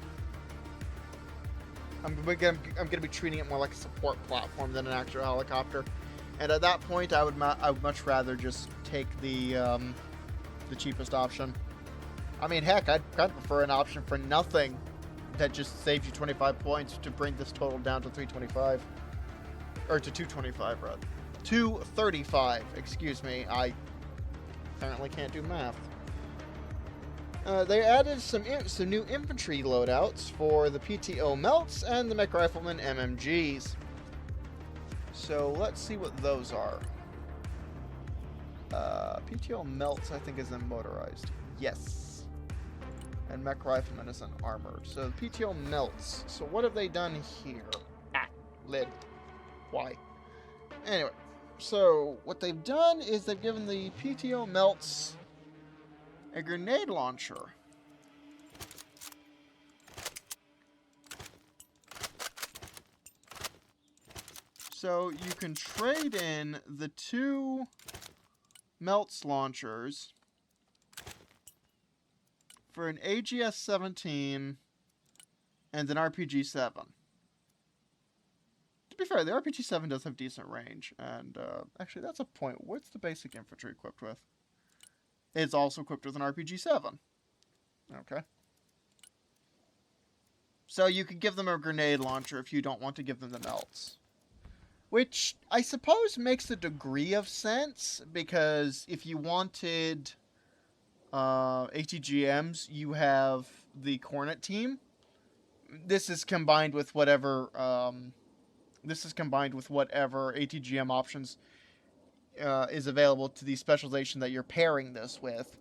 I'm going to be treating it more like a support platform than an actual helicopter. And at that point, I would much rather just take the cheapest option. I mean, heck, I'd kind of prefer an option for nothing that just saves you 25 points to bring this total down to 325. Or to 225, rather. 235, excuse me. I apparently can't do math. They added some new infantry loadouts for the PTO Melts and the Mech Rifleman MMGs. So let's see what those are. PTO Melts, I think, is in motorized. Yes. And Mech Rifleman is in armored. So the PTO Melts. So what have they done here? Lid. Why? Anyway. So what they've done is they've given the PTO Melts a grenade launcher. So you can trade in the 2 Melts launchers for an AGS-17 and an RPG-7. To be fair, the RPG-7 does have decent range, and actually that's a point. What's the basic infantry equipped with? It's also equipped with an RPG-7. Okay. So you could give them a grenade launcher if you don't want to give them the Melts. Which I suppose makes a degree of sense, because if you wanted ATGMs, you have the Cornet team. This is combined with whatever ATGM options is available to the specialization that you're pairing this with.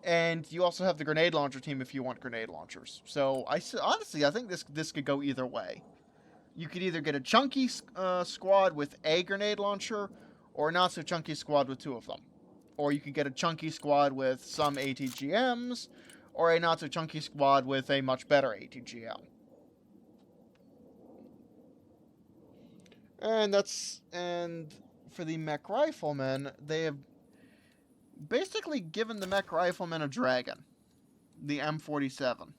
And you also have the grenade launcher team if you want grenade launchers. So honestly, I think this could go either way. You could either get a chunky squad with a grenade launcher, or a not so chunky squad with 2 of them. Or you could get a chunky squad with some ATGMs, or a not so chunky squad with a much better ATGM. And for the Mech Rifleman, they have basically given the Mech Rifleman a dragon, the M47.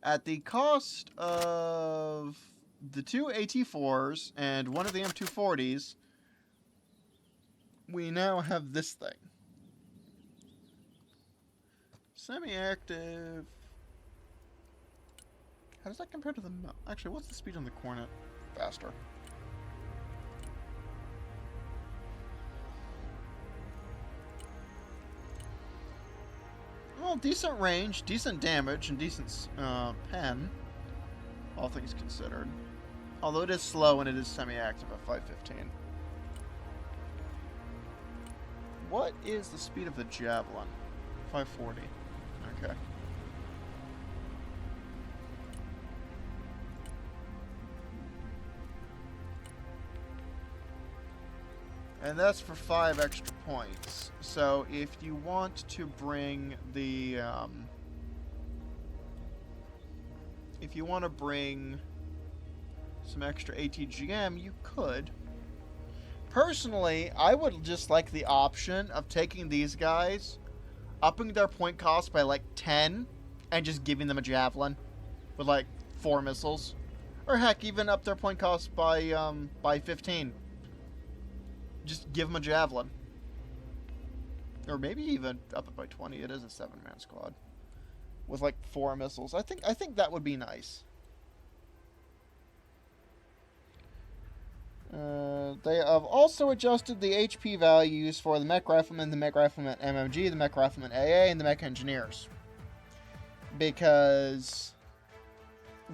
At the cost of the 2 AT4s and 1 of the M240s, we now have this thing. Semi-active. How does that compare to the... Actually, what's the speed on the Cornet? Faster. Well, decent range, decent damage, and decent pen. All things considered. Although it is slow and it is semi-active at 515. What is the speed of the Javelin? 540. Okay. And that's for 5 extra points. So if you want to bring the, if you want to bring some extra ATGM, you could. Personally, I would just like the option of taking these guys, upping their point cost by like 10, and just giving them a Javelin with like 4 missiles. Or heck, even up their point cost by 15. Just give them a Javelin. Or maybe even up it by 20. It is a 7-man squad. With like 4 missiles. I think that would be nice. They have also adjusted the HP values for the Mech Rifleman, the Mech Rifleman MMG, the Mech Rifleman AA, and the Mech Engineers. Because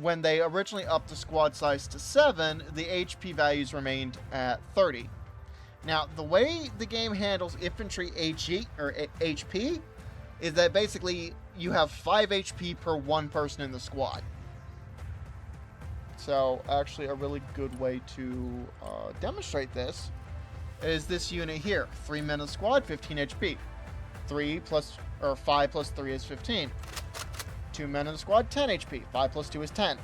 when they originally upped the squad size to 7, the HP values remained at 30. Now, the way the game handles infantry HP is that basically you have 5 HP per 1 person in the squad. So, actually, a really good way to demonstrate this is this unit here. 3 men in the squad, 15 HP. 5 plus 3 is 15. 2 men in the squad, 10 HP. 5 plus 2 is 10.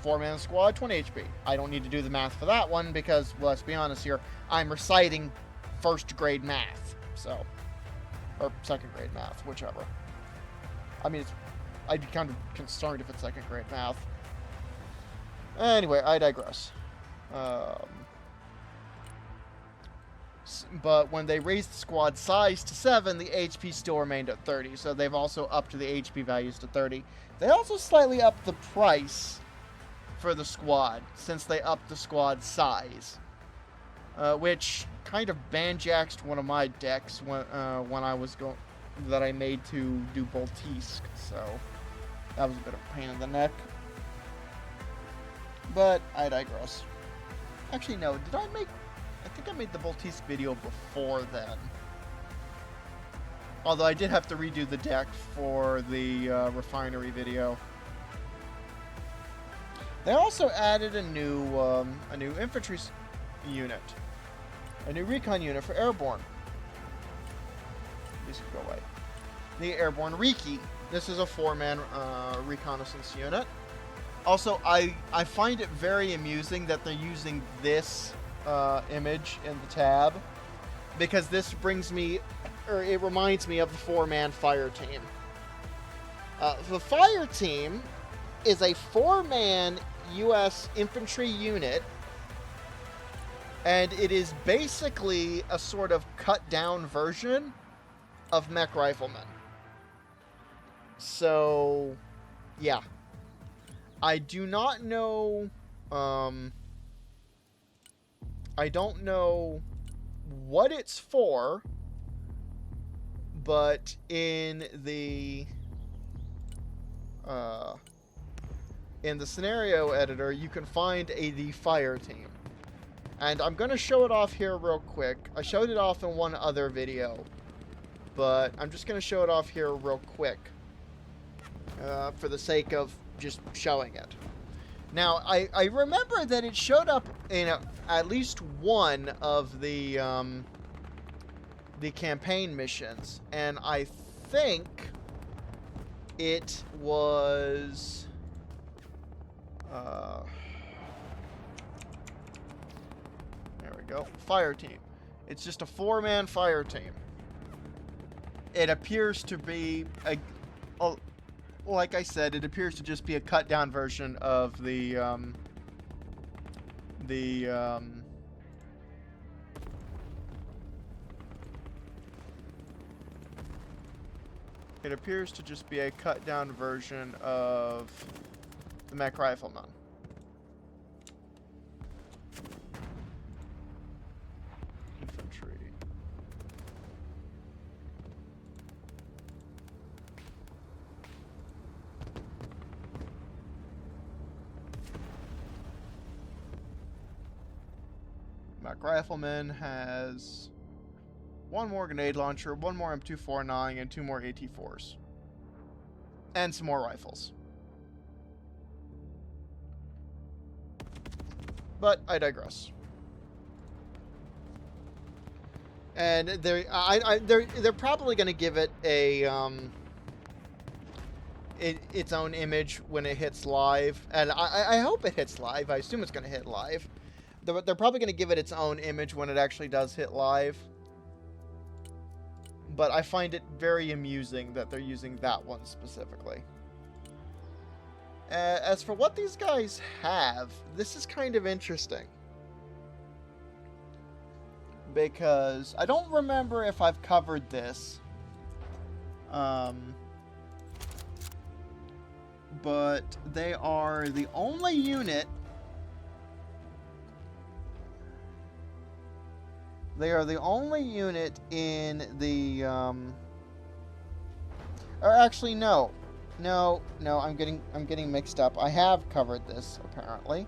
4-man squad, 20 HP. I don't need to do the math for that one because, well, let's be honest here, I'm reciting first grade math, so, or second grade math, whichever. I mean, I'd be kind of concerned if it's second grade math. Anyway, I digress. But when they raised the squad size to 7, the HP still remained at 30, so they've also upped the HP values to 30. They also slightly upped the price for the squad, since they upped the squad size, which kind of banjaxed one of my decks when I was that I made to do Boltisk, so that was a bit of a pain in the neck. But I digress. Actually, no, I think I made the Boltisk video before then. Although I did have to redo the deck for the refinery video. They also added a new infantry unit, a new recon unit for airborne. These can go away. The airborne Riki. This is a 4-man reconnaissance unit. Also, I find it very amusing that they're using this image in the tab, because this it reminds me of the 4-man fire team. The fire team is a 4-man U.S. infantry unit, and it is basically a sort of cut-down version of Mech Rifleman. So, yeah. I do not know, I don't know what it's for, but in the scenario editor, you can find the fire team. And I'm going to show it off here real quick. I showed it off in one other video, but I'm just going to show it off here real quick for the sake of just showing it. Now, I remember that it showed up in at least one of the campaign missions, and I think it was there we go, fire team. It's just a 4-man fire team. It appears to be like I said, it appears to just be a cut down version of the It appears to just be a cut-down version of the mech rifleman. Infantry. Mech rifleman has one more grenade launcher, one more M249, and 2 more AT4s. And some more rifles. But I digress. And they're probably going to give it a its own image when it hits live, and I hope it hits live. I assume it's going to hit live. They're probably going to give it its own image when it actually does hit live. But I find it very amusing that they're using that one specifically. As for what these guys have, this is kind of interesting. Because I don't remember if I've covered this. But they are the only unit... They are the only unit in the, or actually, no, I'm getting mixed up. I have covered this, apparently.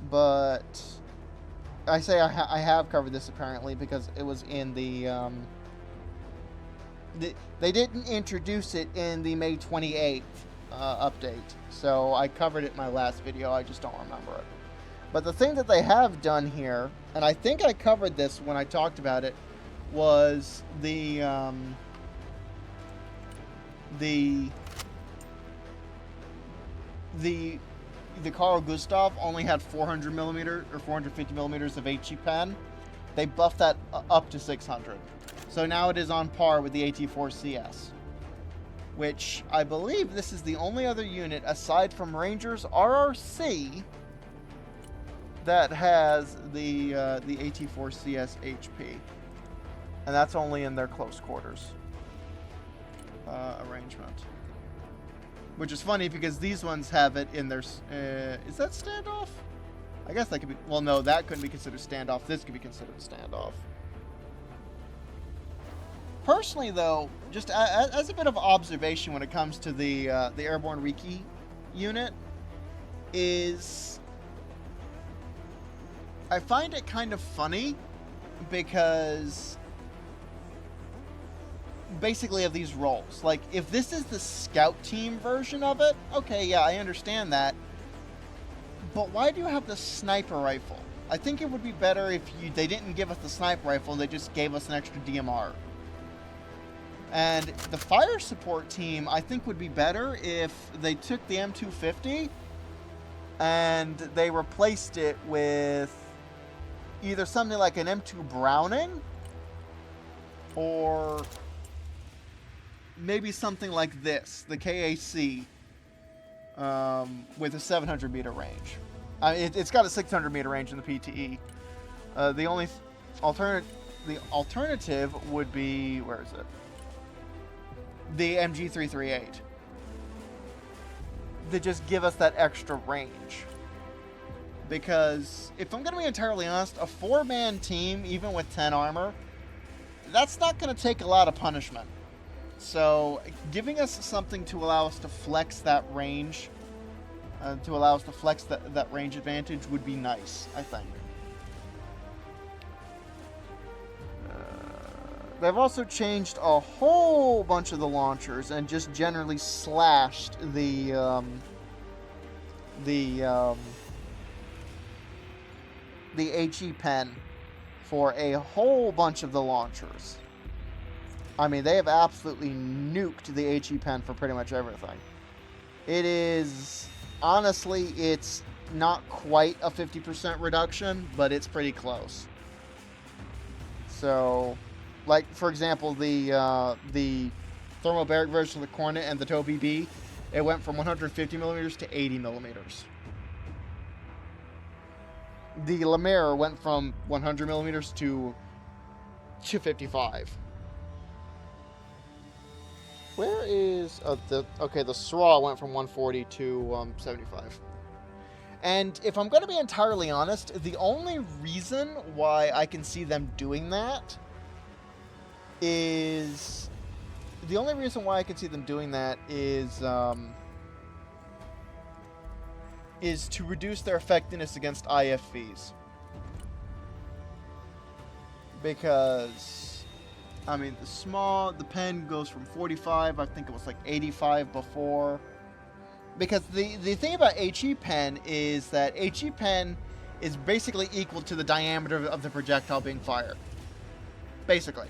But, I say I have covered this, apparently, because it was in the, they didn't introduce it in the May 28th, update. So, I covered it in my last video, I just don't remember it. But the thing that they have done here, and I think I covered this when I talked about it, was the Carl Gustav only had 400mm or 450mm of HE pen. They buffed that up to 600. So now it is on par with the AT4CS. Which I believe this is the only other unit aside from Rangers RRC that has the AT4CS HP, and that's only in their close quarters arrangement. Which is funny because these ones have it in their. Is that standoff? I guess that could be. Well, no, that couldn't be considered standoff. This could be considered standoff. Personally, though, just as a bit of observation when it comes to the airborne recce unit, is. I find it kind of funny because basically of these roles. Like, if this is the scout team version of it, okay, yeah, I understand that. But why do you have the sniper rifle? I think it would be better if they didn't give us the sniper rifle, they just gave us an extra DMR. And the fire support team, I think, would be better if they took the M250 and they replaced it with either something like an M2 Browning, or maybe something like this, the KAC, with a 700-meter range. It's got a 600-meter range in the PTE. The only alternative would be, where is it? The MG338. To just give us that extra range. Because, if I'm going to be entirely honest, a 4-man team, even with 10 armor, that's not going to take a lot of punishment. So, giving us something to allow us to flex that range, that range advantage would be nice, I think. They've also changed a whole bunch of the launchers and just generally slashed the HE pen for a whole bunch of the launchers. I mean, they have absolutely nuked the HE pen for pretty much everything. It is, honestly, it's not quite a 50% reduction, but it's pretty close. So, like, for example, the thermobaric version of the Cornet and the TOW BB, it went from 150mm to 80mm. The Lemaire went from 100mm to 255. Where is the SRAW went from 140 to 75. And if I'm going to be entirely honest, the only reason why I can see them doing that is to reduce their effectiveness against IFVs. Because, I mean, the pen goes from 45, I think it was like 85 before. Because the thing about HE pen is that HE pen is basically equal to the diameter of the projectile being fired. Basically.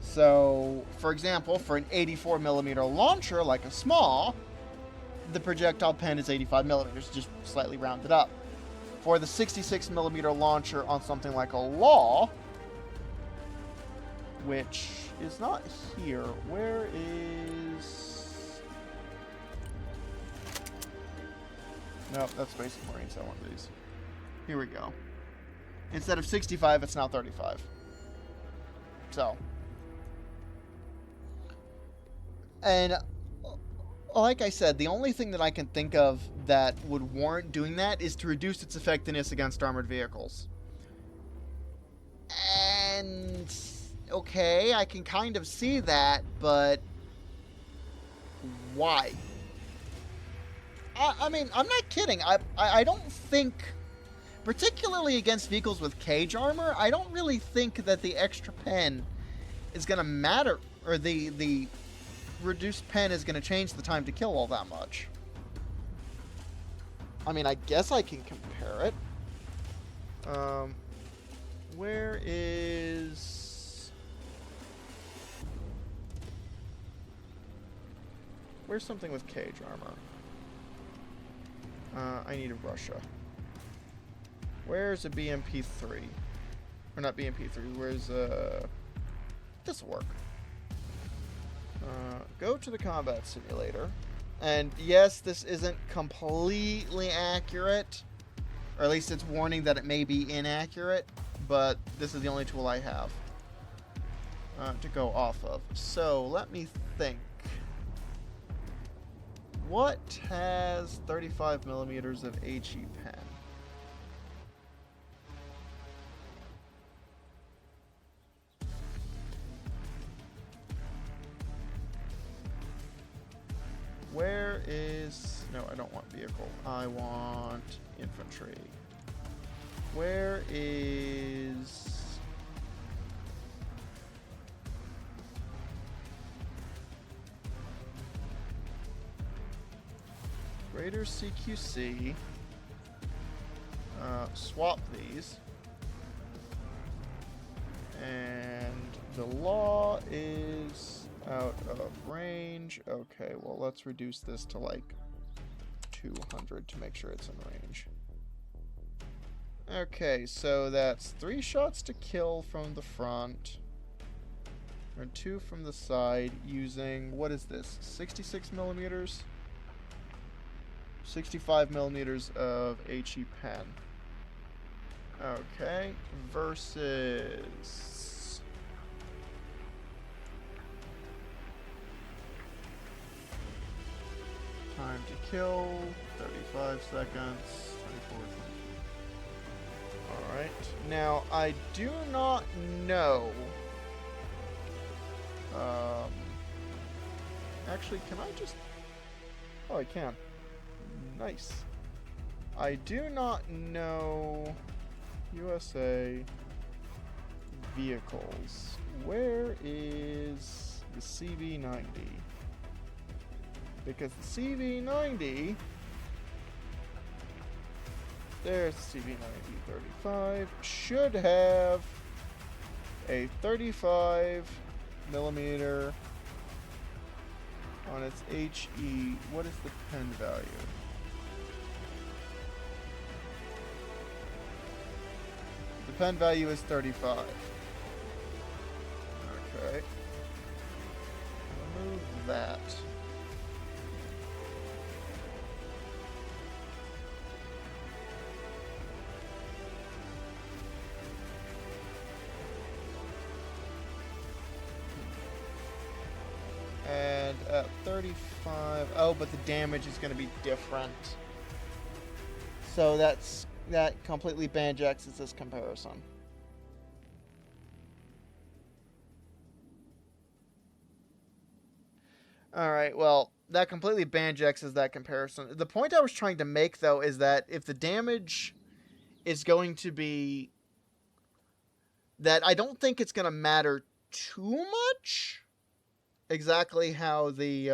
So, for example, for an 84 millimeter launcher, like a small, the projectile pen is 85 millimeters, just slightly rounded up. For the 66 millimeter launcher on something like a Law, which is not here, where is... Nope, that's Basic Marines. I want these. Here we go. Instead of 65, it's now 35. So. And like I said, the only thing that I can think of that would warrant doing that is to reduce its effectiveness against armored vehicles. And okay, I can kind of see that, but why? I mean, I'm not kidding. I don't think, particularly against vehicles with cage armor, I don't really think that the extra pen is going to matter, or the reduced pen is going to change the time to kill all that much. I mean, I guess I can compare it. Where is... Where's something with cage armor? I need Russia. Where's a BMP3? Or not BMP3, where's this'll work. Go to the combat simulator. And yes, this isn't completely accurate. Or at least it's warning that it may be inaccurate. But this is the only tool I have to go off of. So let me think. What has 35 millimeters of HE pen? Where is... No, I don't want vehicle. I want infantry. Where is... Greater CQC. Swap these. And the Law is out of range. Okay, well, let's reduce this to like 200 to make sure it's in range. Okay, so that's 3 shots to kill from the front. And 2 from the side using, what is this, 66 millimeters? 65 millimeters of HE pen. Okay, versus... Time to kill, 35 seconds, 24, 23. Alright, now I do not know... Actually, can I just... Oh, I can. Nice. I do not know USA vehicles. Where is the CV90? Because the CV90... There's the CV90 35. Should have a 35 millimeter on its HE. What is the pen value? The pen value is 35. Okay. Remove that. and at 35. Oh, but the damage is going to be different. So that completely banjaxes this comparison. Alright, well, that completely banjaxes that comparison. The point I was trying to make, though, is that if the damage is going to be... that I don't think it's going to matter too much exactly how the...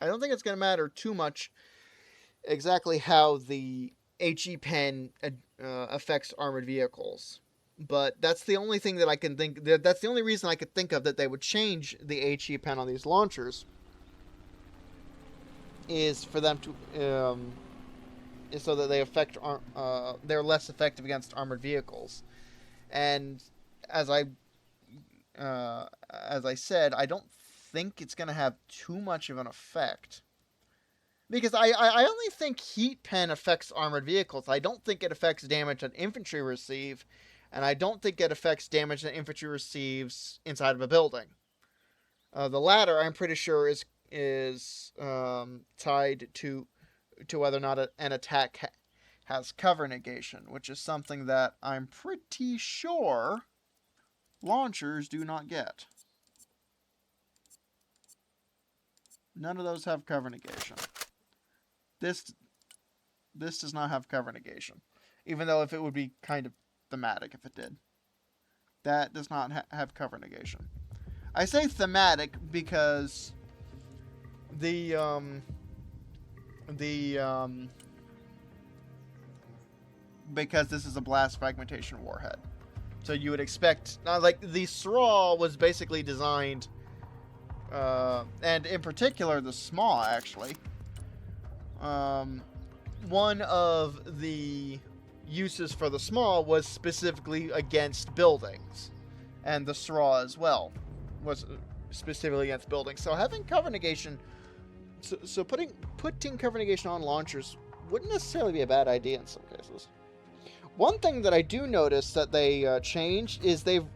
I don't think it's going to matter too much exactly how the HE pen affects armored vehicles. But that's the only thing that I can think... that's the only reason I could think of that they would change the HE pen on these launchers. Is for them to... is so that they affect... they're less effective against armored vehicles. And as I said, I don't think it's going to have too much of an effect. Because I only think heat pen affects armored vehicles. I don't think it affects damage that infantry receive, and I don't think it affects damage that infantry receives inside of a building. The latter, I'm pretty sure, is tied to whether or not an attack has cover negation, which is something that I'm pretty sure launchers do not get. None of those have cover negation. This does not have cover negation, even though if it would be kind of thematic if it did. That does not have cover negation. I say thematic because because this is a blast fragmentation warhead. So you would expect, like, the SRAW was basically designed, and in particular the SMAW, actually. One of the uses for the SMAW was specifically against buildings, and the SRAW as well was specifically against buildings. So having cover negation, so putting cover negation on launchers wouldn't necessarily be a bad idea in some cases. One thing that I do notice that they changed is they've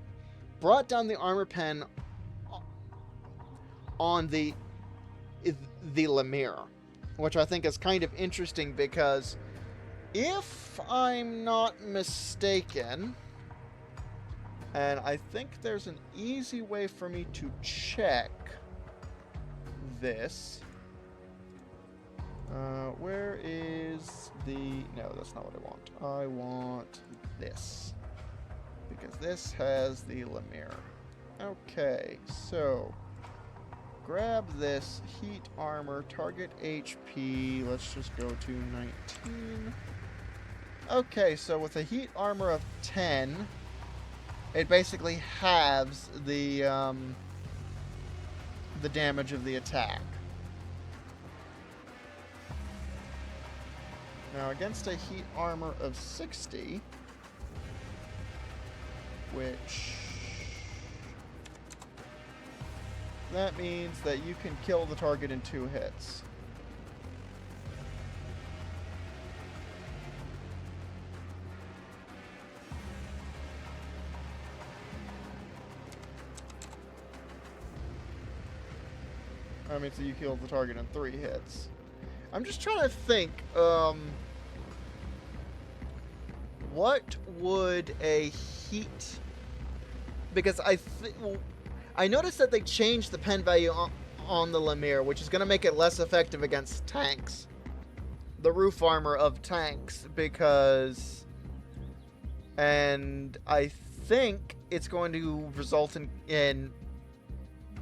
brought down the armor pen on the Lemire, which I think is kind of interesting because if I'm not mistaken, and I think there's an easy way for me to check this. Where is the... No, that's not what I want. I want this. Because this has the Lemire. Okay, so... grab this heat armor, target HP. Let's just go to 19. Okay, so with a heat armor of 10, it basically halves the damage of the attack. Now, against a heat armor of 60, which... that means that you can kill the target in 2 hits. I mean, so you kill the target in 3 hits. I'm just trying to think, what would a heat... because I noticed that they changed the pen value on the Lemire, which is going to make it less effective against tanks. The roof armor of tanks, because... and I think it's going to result in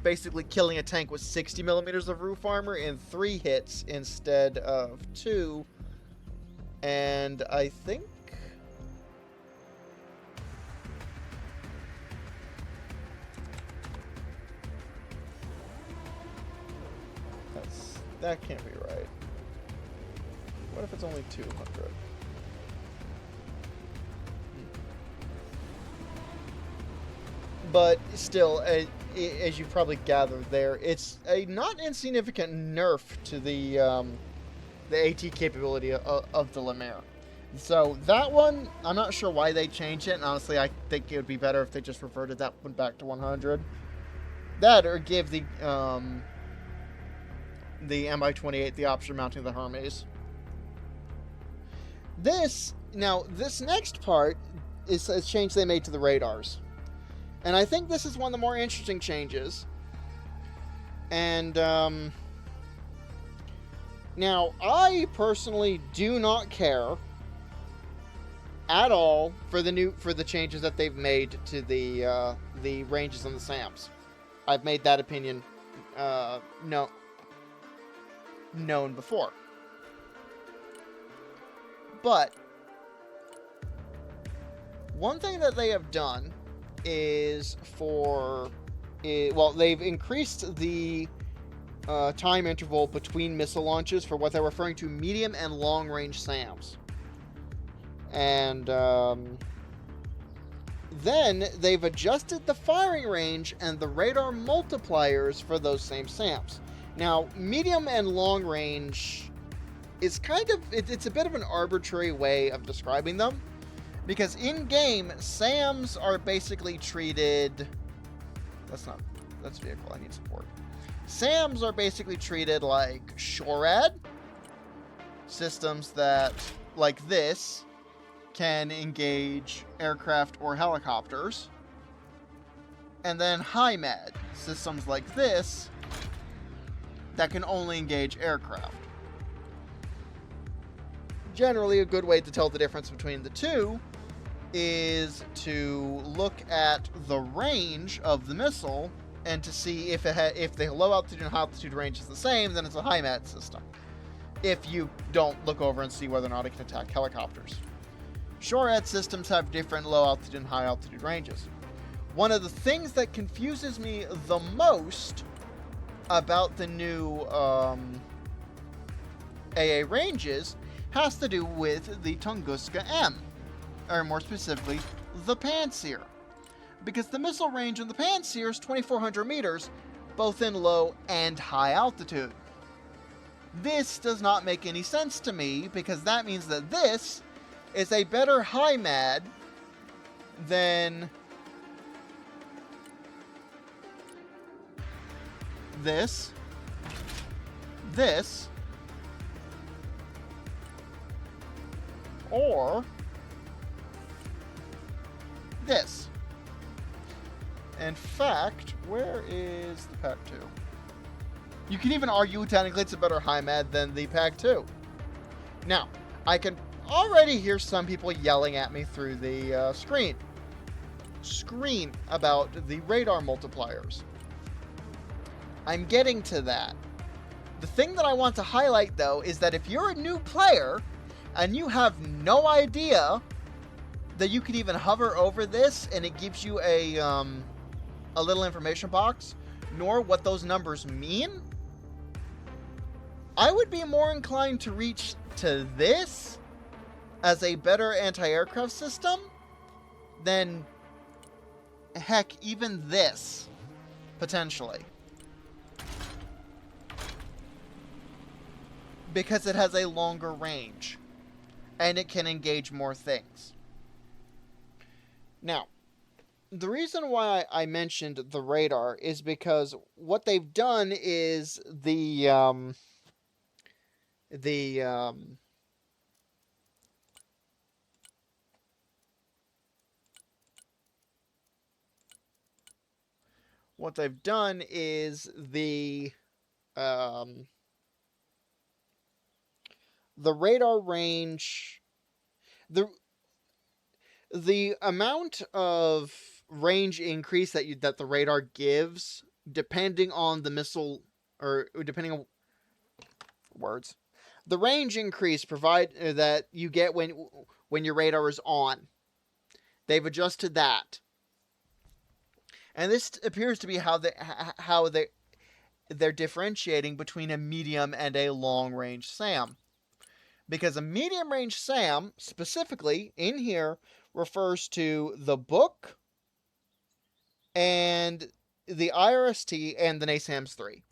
basically killing a tank with 60 millimeters of roof armor in 3 hits instead of 2. And I think... that can't be right. What if it's only 200? But still, as you probably gathered there, it's a not insignificant nerf to the AT capability of the Lemire. So that one, I'm not sure why they changed it, and honestly, I think it would be better if they just reverted that one back to 100. That, or give the MI-28 the option of mounting the Hermes. This next part is a change they made to the radars. And I think this is one of the more interesting changes. And, now, I personally do not care at all for the changes that they've made to the ranges on the SAMs. I've made that opinion known before. But one thing that they have done is they've increased the time interval between missile launches for what they're referring to medium and long range SAMs. And then they've adjusted the firing range and the radar multipliers for those same SAMs. Now, medium and long range is it's a bit of an arbitrary way of describing them, because in game, SAMs are basically treated. That's vehicle. I need support. SAMs are basically treated like SHORAD systems that, like this, can engage aircraft or helicopters. And then HIMAD systems like this that can only engage aircraft. Generally, a good way to tell the difference between the two is to look at the range of the missile and to see if the low altitude and high altitude range is the same, then it's a HIMAD system. If you don't look over and see whether or not it can attack helicopters. SHORAD systems have different low altitude and high altitude ranges. One of the things that confuses me the most about the new AA ranges has to do with the Tunguska M, or more specifically, the Pantsir. Because the missile range on the Pantsir is 2,400 meters, both in low and high altitude. This does not make any sense to me, because that means that this is a better HIMAD than this, or this. In fact, where is the PAC 2? You can even argue technically it's a better HIMAD than the PAC 2. Now, I can already hear some people yelling at me through the screen about the radar multipliers. I'm getting to that. The thing that I want to highlight, though, is that if you're a new player and you have no idea that you can even hover over this and it gives you a little information box, nor what those numbers mean, I would be more inclined to reach to this as a better anti-aircraft system than, heck, even this, potentially. Because it has a longer range, and it can engage more things. Now, the reason why I mentioned the radar is because what they've done is what they've done is the radar range, the amount of range increase that the radar gives, depending on the missile, or depending on words, the range increase that you get when your radar is on. They've adjusted that, and this appears to be how they're differentiating between a medium and a long range SAM. Because a medium range SAM, specifically in here, refers to the book and the IRST and the NASAMS 3.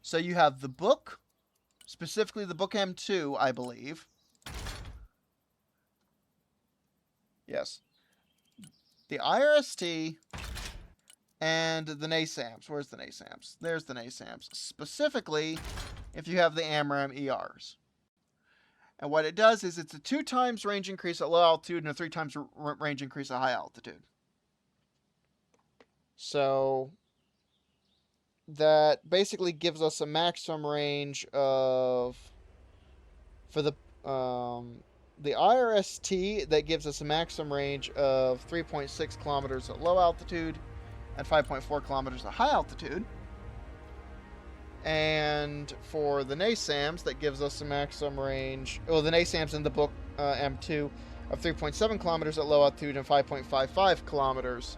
So you have the book, specifically the book M2, I believe, Yes. The IRST and the NASAMS. Where's the NASAMS? There's the NASAMS. Specifically, if you have the AMRAAM ERs. And what it does is it's a 2 times range increase at low altitude and a 3 times range increase at high altitude. So that basically gives us a maximum range of, for the IRST, that gives us a maximum range of 3.6 kilometers at low altitude and 5.4 kilometers at high altitude. And for the NASAMS, that gives us a maximum range, well, the NASAMS in the book M2, of 3.7 kilometers at low altitude and 5.55 kilometers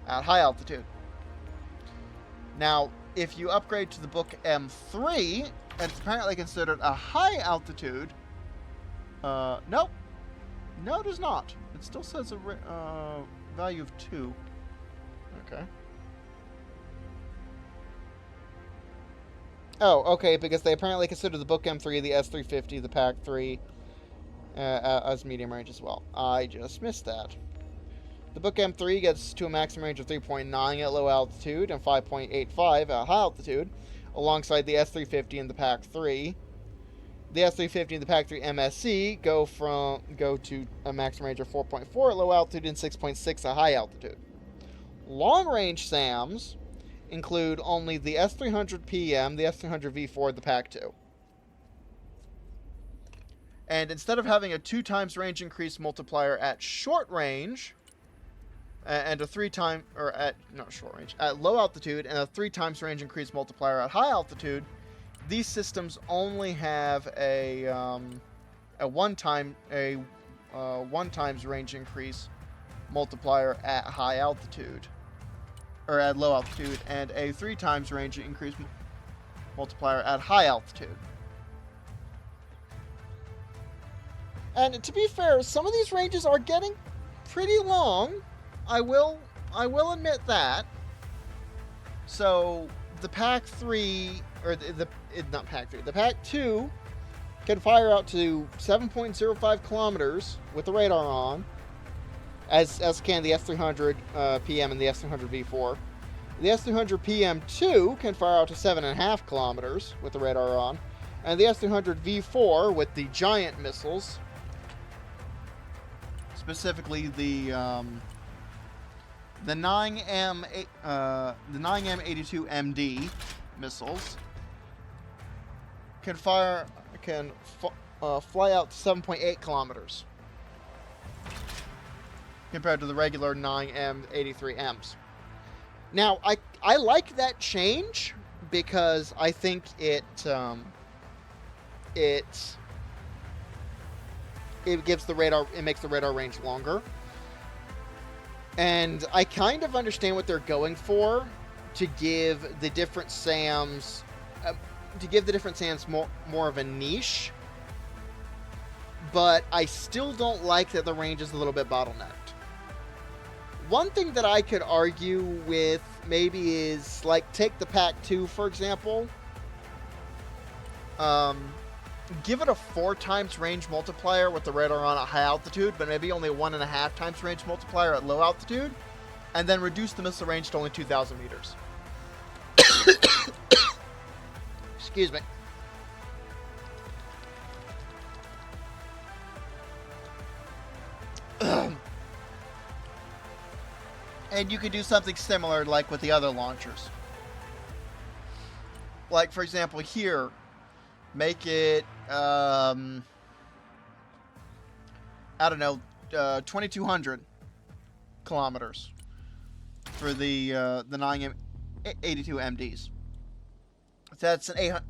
at high altitude. Now, if you upgrade to the book M3, it's apparently considered a high altitude. Nope. No, it is not. It still says a value of 2. Okay. Oh, okay, because they apparently consider the book M3, the S350, the PAC-3 as medium range as well. I just missed that. The book M3 gets to a maximum range of 3.9 at low altitude and 5.85 at high altitude, alongside the S350 and the PAC-3. The S350 and the PAC-3 MSC go to a maximum range of 4.4 at low altitude and 6.6 at high altitude. Long-range SAMs include only the S300PM, the S300V4, the PAC-2. And instead of having a 2 times range increase multiplier at short range, and a 3 times, or at, not short range, at low altitude, and a 3 times range increase multiplier at high altitude, these systems only have a 1 times range increase multiplier at high altitude, or at low altitude, and a 3 times range increase multiplier at high altitude. And to be fair, some of these ranges are getting pretty long. I will admit that. So the PAC-3, or not PAC-3, the PAC-2 can fire out to 7.05 kilometers with the radar on, as can the S300 PM and the S300 V4. The S300 PM2 can fire out to 7.5 kilometers with the radar on, and the S300 V4 with the giant missiles, specifically the 9M82MD missiles, can fly out to 7.8 kilometers compared to the regular 9M83Ms. Now, I like that change because I think it gives the radar, it makes the radar range longer. And I kind of understand what they're going for, to give the different SAMs more of a niche. But I still don't like that the range is a little bit bottlenecked. One thing that I could argue with maybe is, like, take the PAC-2 for example. Give it a 4 times range multiplier with the radar on at high altitude, but maybe only 1.5 times range multiplier at low altitude, and then reduce the missile range to only 2,000 meters. Excuse me. And you could do something similar like with the other launchers. Like, for example, here, make it, I don't know, 2,200 kilometers for the 9M82MDs. That's an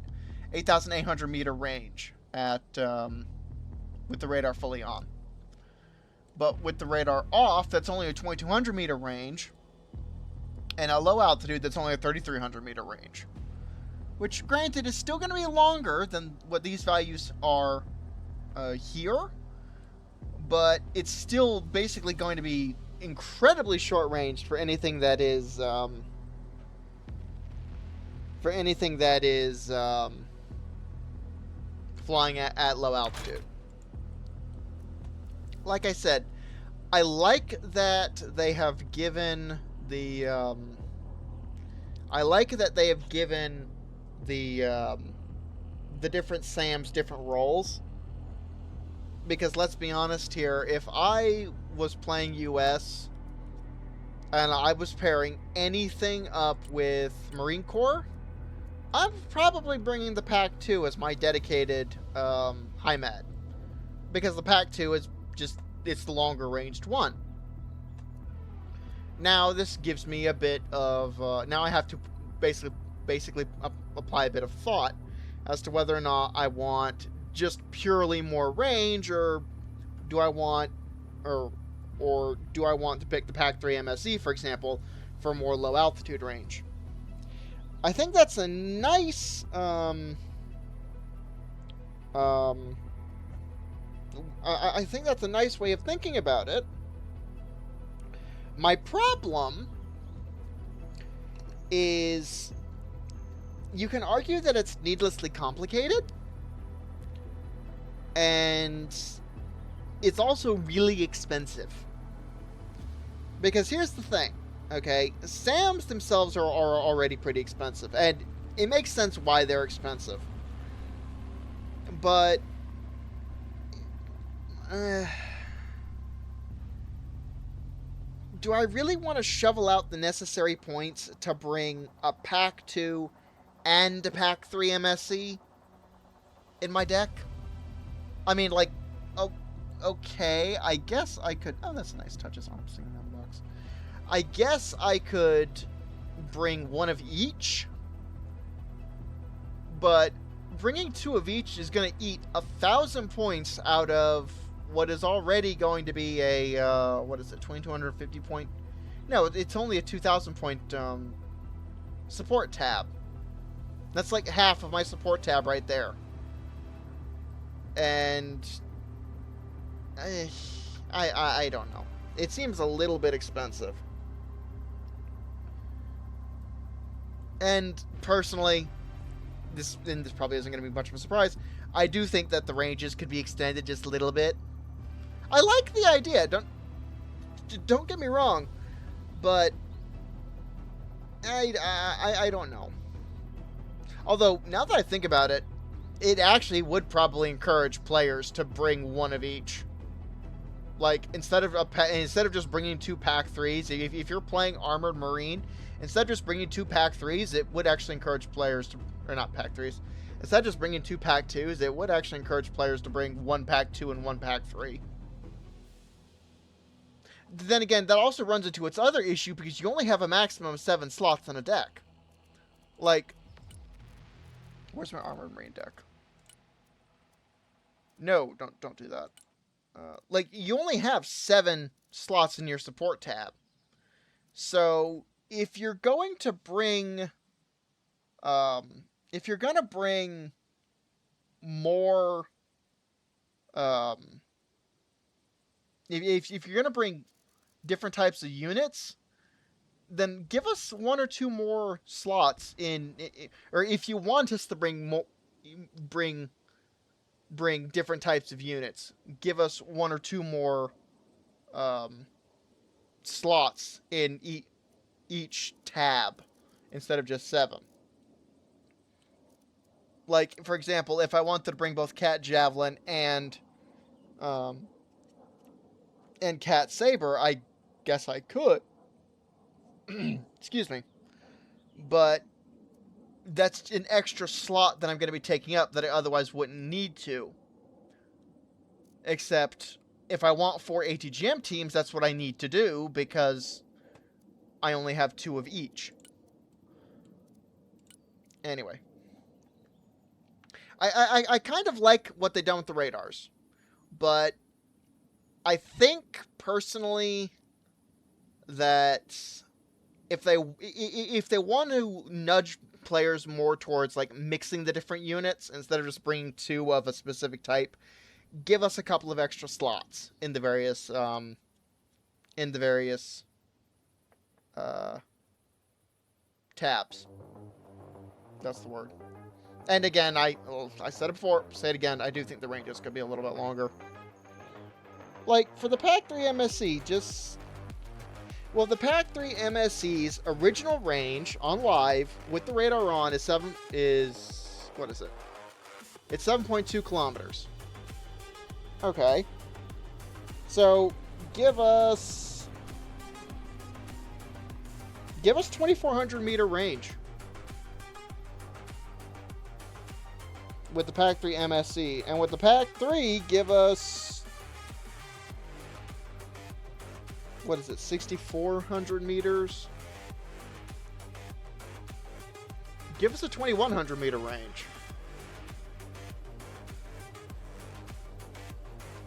8,800 meter range at with the radar fully on. But with the radar off, that's only a 2,200 meter range, and at low altitude, that's only a 3,300 meter range. Which, granted, is still going to be longer than what these values are here, but it's still basically going to be incredibly short-ranged for anything that is flying at low altitude. Like I said, I like that they have given the the different Sams different roles. Because let's be honest here, if I was playing US and I was pairing anything up with Marine Corps, I'm probably bringing the Pack 2 as my dedicated high med. Because the Pack 2 is just, it's the longer ranged one. Now this gives me a bit of, now I have to basically apply a bit of thought as to whether or not I want just purely more range, or do I want, or do I want to pick the Pack 3 MSE, for example, for more low altitude range? I think that's a nice, I think that's a nice way of thinking about it. My problem is you can argue that it's needlessly complicated, and it's also really expensive. Because here's the thing, okay? SAMs themselves are already pretty expensive, and it makes sense why they're expensive. But do I really want to shovel out the necessary points to bring a Pack 2 and a Pack 3 MSC in my deck? I mean, like, oh, okay, I guess I could... Oh, that's a nice touch. I'm seeing that box. I guess I could bring one of each, but bringing 2 of each is going to eat 1,000 points out of what is already going to be a, what is it, 2,250 point? No, it's only a 2,000 point support tab. That's like half of my support tab right there. And I don't know. It seems a little bit expensive. And personally, this probably isn't going to be much of a surprise, I do think that the ranges could be extended just a little bit. I like the idea. Don't get me wrong, but I don't know. Although now that I think about it, it actually would probably encourage players to bring one of each. Like, instead of just bringing 2 Pack 3s, if you're playing Armored Marine, instead of just bringing 2 Pack 3s, it would actually encourage players to, or not Pack 3s, instead of just bringing 2 Pack 2s, it would actually encourage players to bring 1 Pack 2 and 1 Pack 3. Then again, that also runs into its other issue, because you only have a maximum of 7 slots in a deck. Like, where's my Armored Marine deck? No, don't do that. Like, you only have 7 slots in your support tab. So, if you're going to bring... if you're going to bring more... if you're going to bring different types of units, then give us 1 or 2 more slots in... Or if you want us to bring more... Bring different types of units, give us 1 or 2 more slots in each tab instead of just 7. Like, for example, if I wanted to bring both Cat Javelin and Cat Saber, I guess I could. Excuse me. But that's an extra slot that I'm going to be taking up that I otherwise wouldn't need to. Except, if I want 4 ATGM teams, that's what I need to do, because I only have 2 of each. Anyway. I kind of like what they've done with the radars. But I think, personally, that if they want to nudge players more towards, like, mixing the different units instead of just bringing 2 of a specific type, give us a couple of extra slots in the various tabs. That's the word. And again, I said it before, say it again, I do think the ranges could be a little bit longer. Like, for the PAC-3 MSE, just... Well, the PAC-3 MSE's original range on live with the radar on is what is it? It's 7.2 kilometers. Okay. So, give us 2,400 meter range with the PAC-3 MSE, and with the PAC-3, give us, what is it, 6,400 meters? Give us a 2,100 meter range.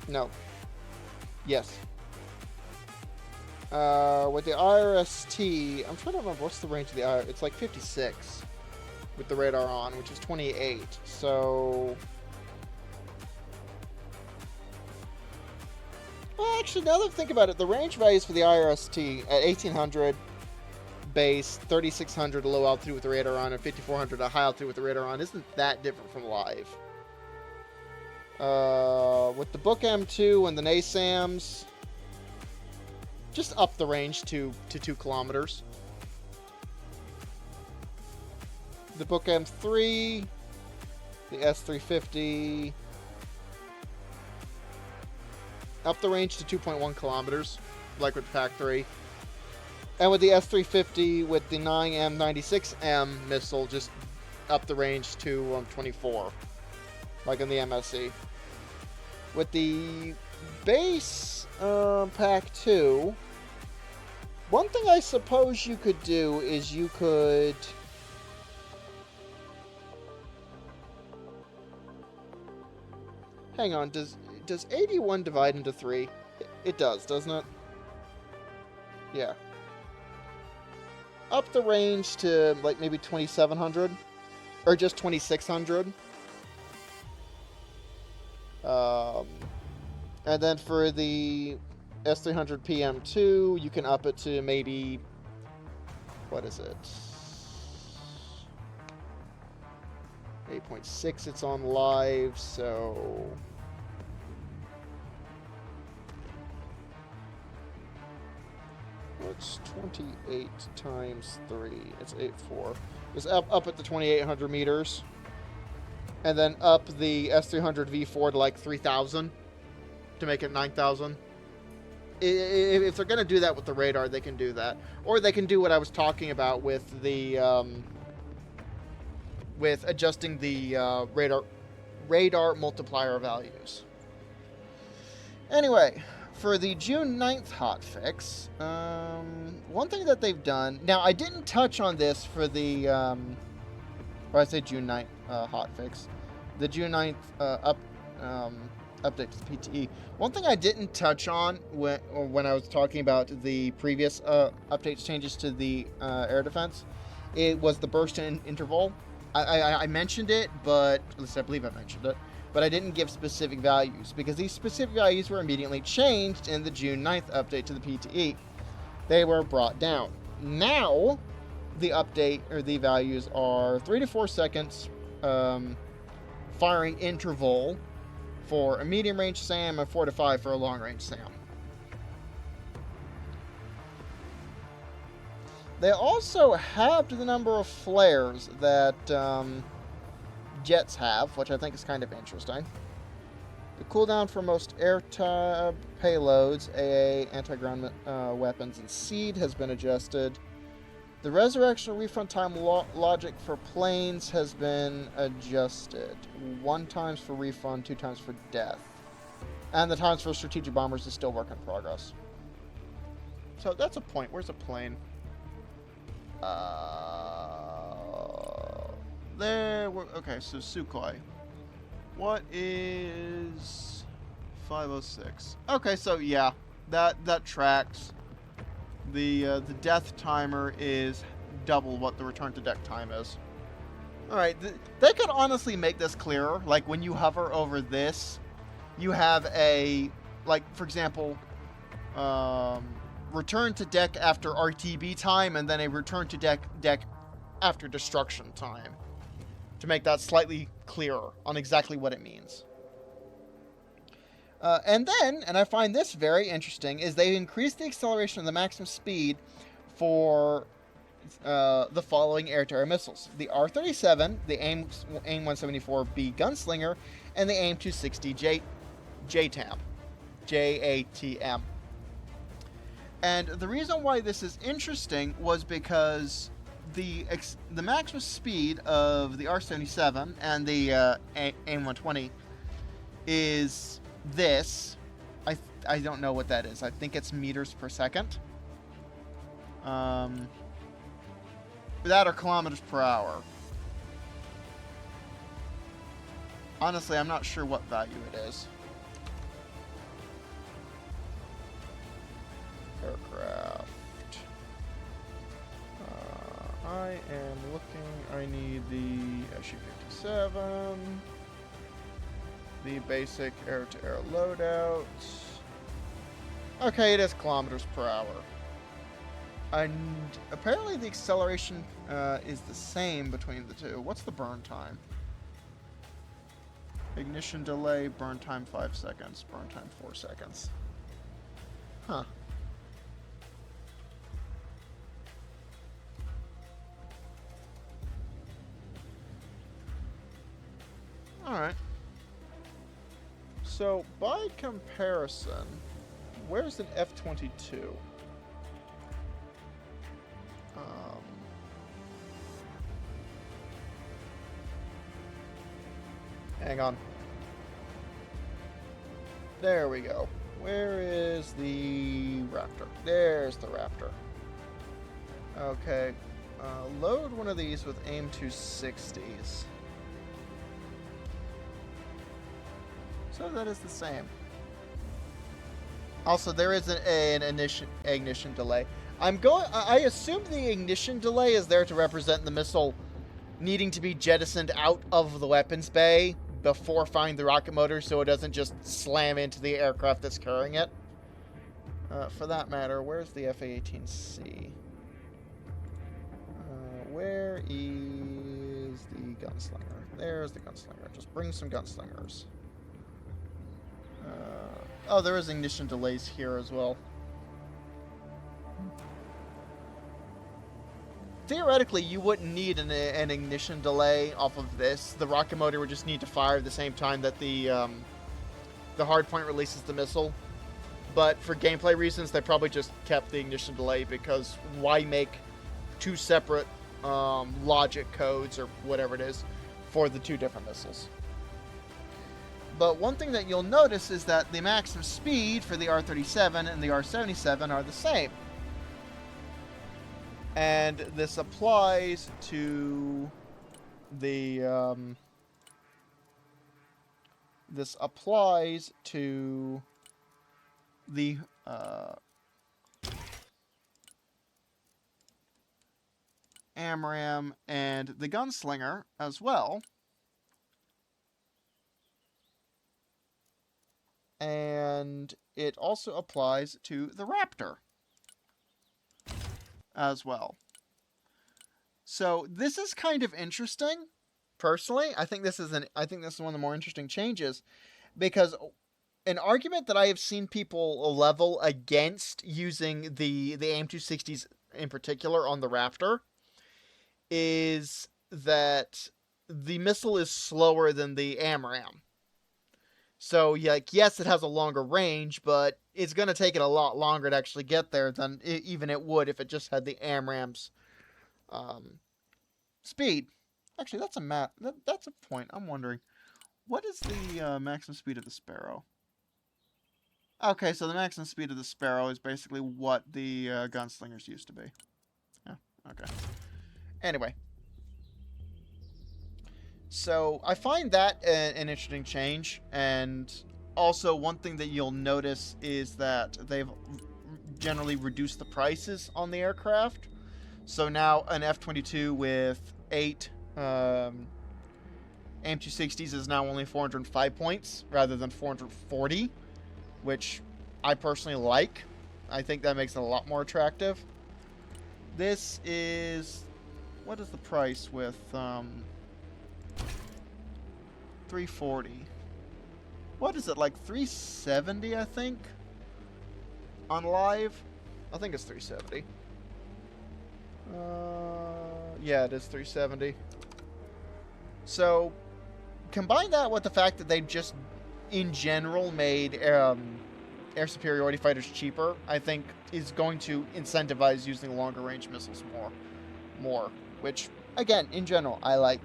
No. Yes. With the IRST, I'm trying to remember what's the range of the IR. It's like 56 with the radar on, which is 28. So, well, actually, now that I think about it, the range values for the IRST at 1,800 base, 3,600 low altitude with the radar on, and 5,400 at high altitude with the radar on isn't that different from live. With the Book M2 and the NASAMs, just up the range to 2 kilometers. The Book M3, the S350, up the range to 2.1 kilometers, like with PAC-3. And with the S350, with the 9M96M missile, just up the range to 24, like in the MSE. With the base PAC-2, one thing I suppose you could do is you could... Hang on, does 81 divide into 3? It does, doesn't it? Yeah. Up the range to, like, maybe 2,700? Or just 2,600? And then for the S300 PM2, you can up it to maybe... What is it? 8.6, it's on live, so... What's 28 times 3? It's 8.4. It's up at the 2,800 meters. And then up the S300 V4 to like 3,000 to make it 9,000. If they're going to do that with the radar, they can do that. Or they can do what I was talking about with the... with adjusting the radar multiplier values. Anyway, for the June 9th hotfix, one thing that they've done... Now, I didn't touch on this for the... or I say June 9th hotfix. The June 9th update to the PTE. One thing I didn't touch on when I was talking about the previous updates changes to the air defense, it was the burst interval. I mentioned it, but at least I believe I mentioned it, but I didn't give specific values because these specific values were immediately changed in the June 9th update to the PTE. They were brought down. Now, the update or the values are 3 to 4 seconds firing interval for a medium range SAM and 4 to 5 for a long range SAM. They also halved the number of flares that jets have, which I think is kind of interesting. The cooldown for most air-type payloads, AA, anti-ground weapons, and SEED has been adjusted. The resurrection refund time logic for planes has been adjusted. 1 times for refund, 2 times for death. And the times for strategic bombers is still work in progress. So that's a point. Where's a plane? There. Okay, so Sukhoi. What is 506? Okay, so yeah, that tracks. The death timer is double what the return to deck time is. All right, they could honestly make this clearer. Like when you hover over this, you have a, like for example, return to deck after RTB time, and then a return to deck after destruction time, to make that slightly clearer on exactly what it means. And then, and I find this very interesting, is they increased the acceleration of the maximum speed for the following air-to-air missiles: the R-37, the AIM-174B Gunslinger, and the AIM-260 JATM. JATM. And the reason why this is interesting was because the maximum speed of the R-77 and the AIM-120 is this. I don't know what that is. I think it's meters per second. That or kilometers per hour. Honestly, I'm not sure what value it is. Aircraft. I am looking. I need the SU-57. The basic air-to-air loadout. Okay, it is kilometers per hour. And apparently the acceleration is the same between the two. What's the burn time? Ignition delay, burn time 5 seconds, burn time 4 seconds. Huh. Alright. So, by comparison, where's an F-22? Hang on. There we go. Where is the Raptor? There's the Raptor. Okay. Load one of these with AIM-260s. So that is the same. Also, there is an ignition delay. I assume the ignition delay is there to represent the missile needing to be jettisoned out of the weapons bay before firing the rocket motor, so it doesn't just slam into the aircraft that's carrying it. For that matter, where's the F-18C? Where is the gunslinger? There's the gunslinger. Just bring some gunslingers. Oh, there is ignition delays here as well. Theoretically, you wouldn't need an ignition delay off of this. The rocket motor would just need to fire at the same time that the hardpoint releases the missile. But for gameplay reasons, they probably just kept the ignition delay, because why make two separate logic codes or whatever it is for the two different missiles? But one thing that you'll notice is that the maximum speed for the R-37 and the R-77 are the same. And this applies to the AMRAAM and the Gunslinger as well. And it also applies to the Raptor as well. So this is kind of interesting. Personally, I think this is one of the more interesting changes, because an argument that I have seen people level against using the AIM-260s in particular on the Raptor is that the missile is slower than the AMRAAM. So, yes, it has a longer range, but it's going to take it a lot longer to actually get there than even it would if it just had the AMRAAM's speed. Actually, that's a point. I'm wondering, what is the maximum speed of the Sparrow? Okay, so the maximum speed of the Sparrow is basically what the Gunslingers used to be. Yeah, okay. Anyway. So, I find that an interesting change, and also one thing that you'll notice is that they've generally reduced the prices on the aircraft. So now an F-22 with 8 AIM-260s is now only 405 points rather than 440, which I personally like. I think that makes it a lot more attractive. This is... what is the price with... 340. what is it, like 370, I think, on live? I think it's 370. Yeah, it is 370. So, combine that with the fact that they've just, in general, made air superiority fighters cheaper, I think is going to incentivize using longer range missiles more, which, again, in general, I like.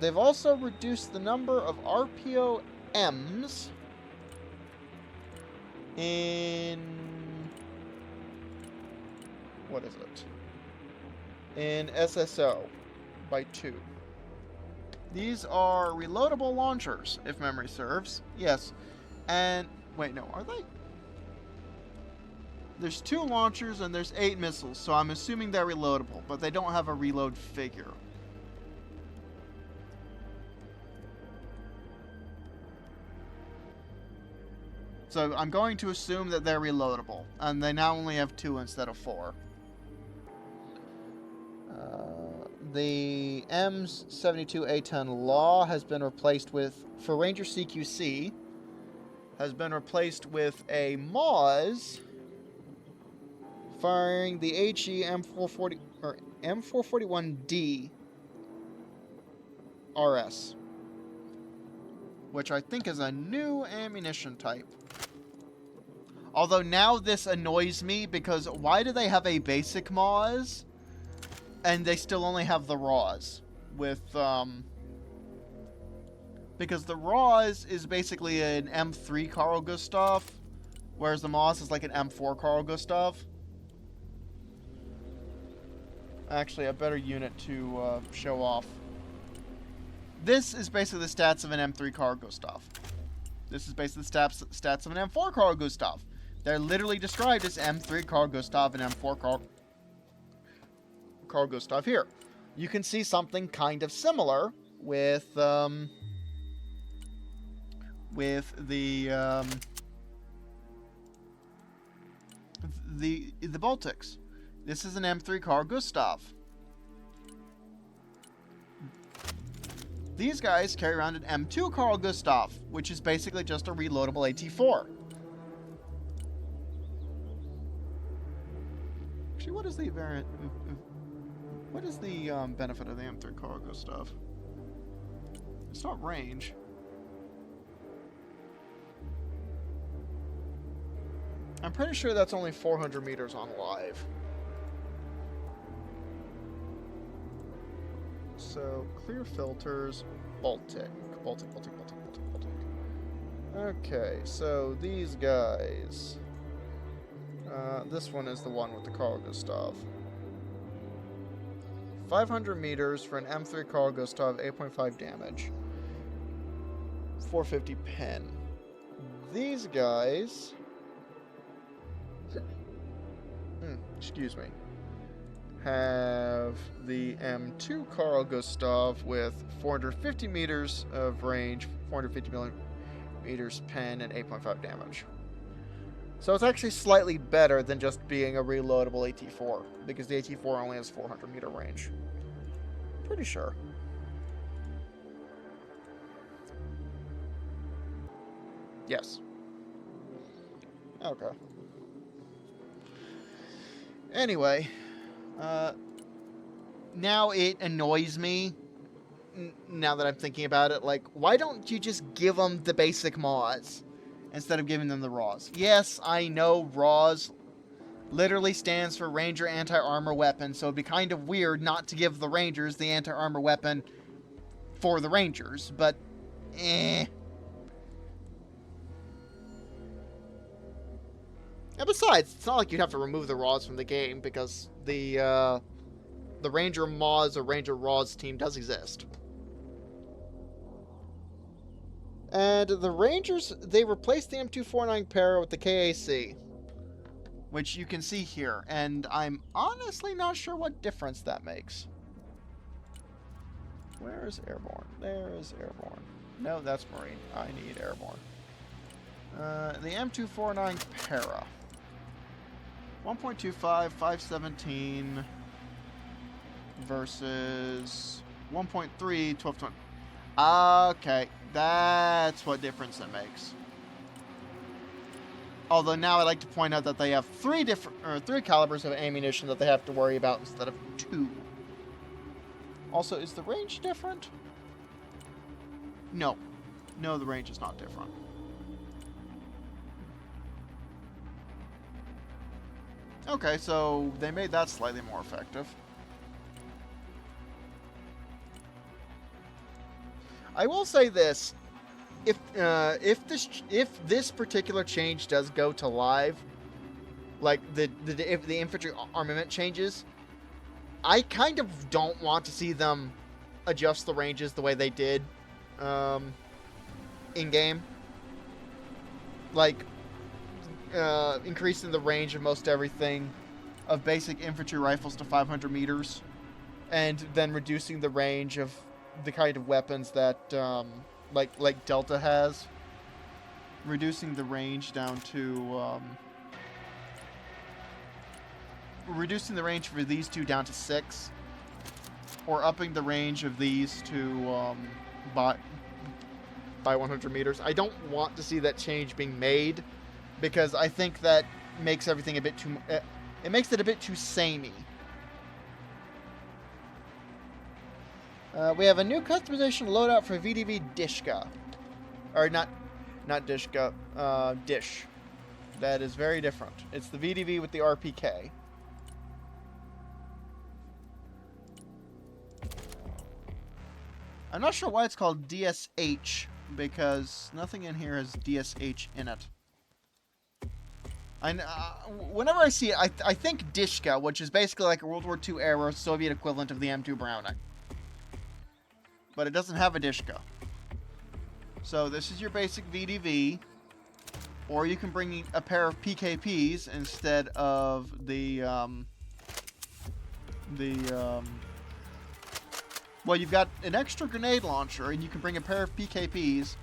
They've also reduced the number of RPOMs in... what is it? In SSO by 2. These are reloadable launchers, if memory serves. Yes. And, wait, no, are they? There's 2 launchers and there's 8 missiles, so I'm assuming they're reloadable, but they don't have a reload figure. So I'm going to assume that they're reloadable, and they now only have 2 instead of 4. The M72A10 Law has been replaced with, for Ranger CQC, has been replaced with a Moz firing the HE M440 or M441D RS, which I think is a new ammunition type. Although now this annoys me because why do they have a basic Moz and they still only have the RAWs with because the RAWs is basically an M3 Carl Gustav, whereas the Moz is like an M4 Carl Gustav. Actually, a better unit to show off. This is basically the stats of an M3 Carl Gustav. This is basically the stats of an M4 Carl Gustav. They're literally described as M3 Carl Gustav and M4 Carl Gustav here. You can see something kind of similar with the Baltics. This is an M3 Carl Gustav. These guys carry around an M2 Carl Gustav, which is basically just a reloadable AT-4. Actually, what is the variant? What is the benefit of the M3 Carl Gustav? It's not range. I'm pretty sure that's only 400 meters on live. So, clear filters, Baltic. Okay, so these guys. This one is the one with the Carl Gustav. 500 meters for an M3 Carl Gustav, 8.5 damage. 450 pen. These guys... excuse me. Have the M2 Carl Gustav with 450 meters of range, 450 millimeters pen, and 8.5 damage. So it's actually slightly better than just being a reloadable AT-4, because the AT-4 only has 400 meter range. Pretty sure. Yes. Okay. Anyway, now it annoys me, now that I'm thinking about it, like, why don't you just give them the basic mods instead of giving them the RAWs? Yes, I know RAWs literally stands for Ranger Anti-Armor Weapon, so it'd be kind of weird not to give the Rangers the anti-armor weapon for the Rangers, but, And besides, it's not like you'd have to remove the RAWs from the game, because the Ranger Moz or Ranger RAWs team does exist. And the Rangers, they replaced the M249 Para with the KAC, which you can see here, and I'm honestly not sure what difference that makes. Where is Airborne? There is Airborne. No, that's Marine. I need Airborne. The M249 Para. 1.25, 517 versus 1.3, 1220. Okay. That's what difference it makes. Although now I'd like to point out that they have three calibers of ammunition that they have to worry about instead of 2. Also, is the range different? No. No, the range is not different. Okay, so they made that slightly more effective. I will say this. If this particular change does go to live, like if the infantry armament changes, I kind of don't want to see them adjust the ranges the way they did in game. Like increasing the range of most everything of basic infantry rifles to 500 meters, and then reducing the range of the kind of weapons that like Delta has, reducing the range down to reducing the range for these two down to 6, or upping the range of these to by 100 meters. I don't want to see that change being made, because I think that makes everything a bit too it makes it a bit too samey. We have a new customization loadout for VDV Dishka. Or not Dishka, Dish. That is very different. It's the VDV with the RPK. I'm not sure why it's called DSH, because nothing in here has DSH in it. Whenever I see it, I think Dishka, which is basically like a World War II era Soviet equivalent of the M2 Browning. But it doesn't have a Dishka. So this is your basic VDV, or you can bring a pair of PKPs instead of well, you've got an extra grenade launcher, and you can bring a pair of PKPs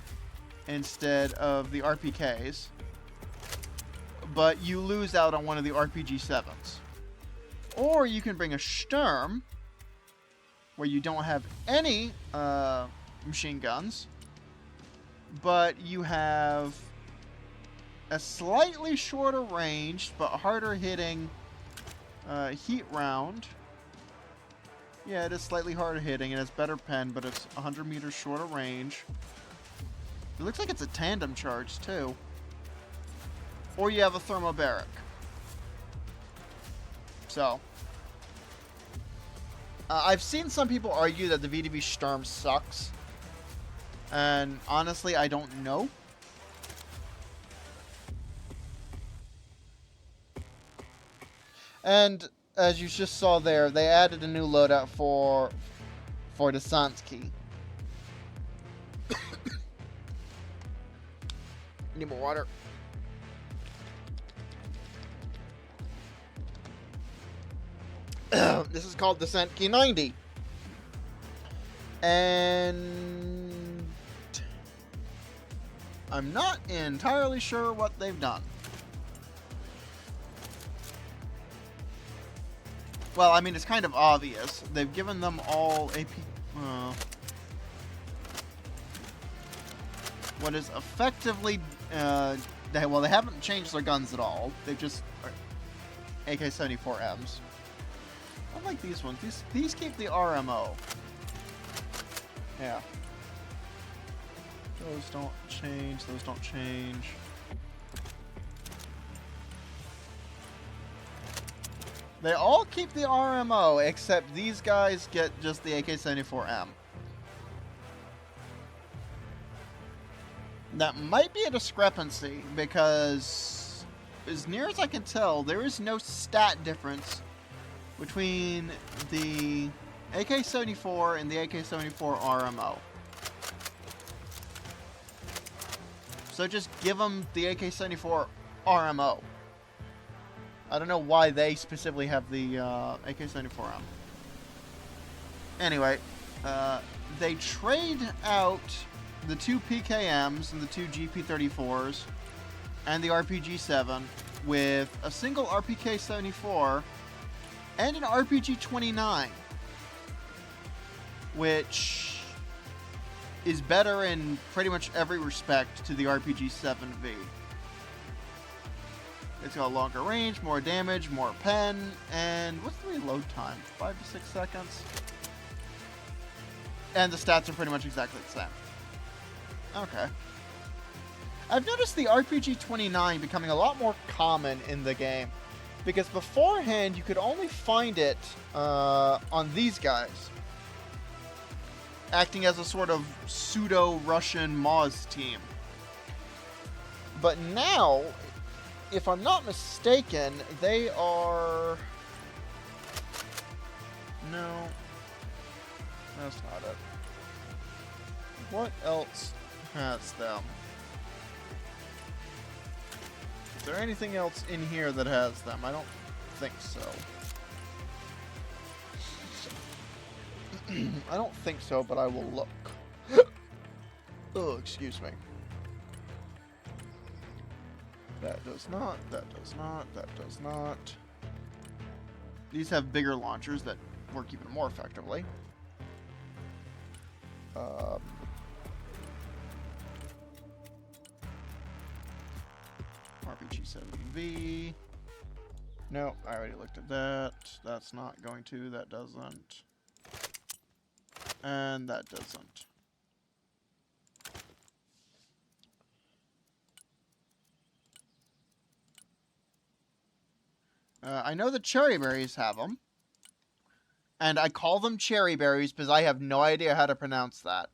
instead of the RPKs, but you lose out on one of the RPG-7s. Or you can bring a Sturm, where you don't have any machine guns, but you have a slightly shorter range but harder hitting heat round. Yeah, it is slightly harder hitting. It has better pen, but it's 100 meters shorter range. It looks like it's a tandem charge too. Or you have a thermobaric. So I've seen some people argue that the VDV Sturm sucks, and honestly, I don't know. And as you just saw there, they added a new loadout for Desansky. Need more water. This is called Desansky 90. And I'm not entirely sure what they've done. Well, I mean, it's kind of obvious. They've given them all AP... what is effectively... they haven't changed their guns at all. They've just... AK-74Ms. I like these ones. These keep the RMO. Yeah. Those don't change. Those don't change. They all keep the RMO, except these guys get just the AK-74M. That might be a discrepancy, because as near as I can tell, there is no stat difference between the AK-74 and the AK-74 RMO. So just give them the AK-74 RMO. I don't know why they specifically have the AK-74M. Anyway, they trade out the 2 PKMs and the 2 GP34s and the RPG-7 with a single RPK-74 and an RPG-29, which is better in pretty much every respect to the RPG 7V. It's got longer range, more damage, more pen, and what's the reload time? 5 to 6 seconds? And the stats are pretty much exactly the same. Okay. I've noticed the RPG 29 becoming a lot more common in the game. Because beforehand, you could only find it on these guys. Acting as a sort of pseudo-Russian Moz team. But now, if I'm not mistaken, they are... No. That's not it. What else has them? Is there anything else in here that has them? I don't think so. I don't think so, but I will look. Oh, excuse me. That does not, that does not, that does not. These have bigger launchers that work even more effectively. RPG 7V. No, I already looked at that. That's not going to, that doesn't. And that doesn't. I know the cherry berries have them. And I call them cherry berries because I have no idea how to pronounce that.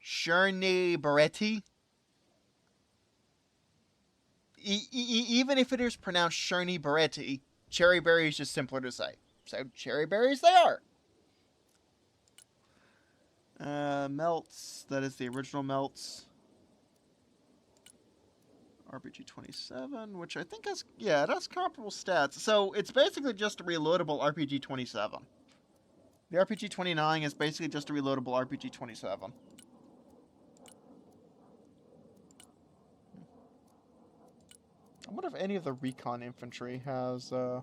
Cherny Beretti. Even if it is pronounced Cherny Beretti, cherry berry is just simpler to say. So cherry berries they are. Melts. That is the original Melts. RPG 27, which I think has, yeah, it has comparable stats. So it's basically just a reloadable RPG 27. The RPG 29 is basically just a reloadable RPG 27. I wonder if any of the recon infantry has it.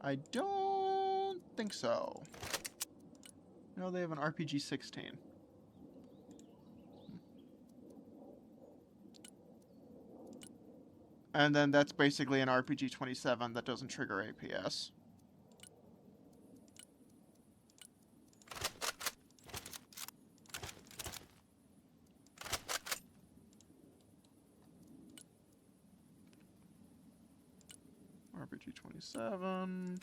I don't think so. No, they have an RPG 16. And then that's basically an RPG 27 that doesn't trigger APS. RPG 27.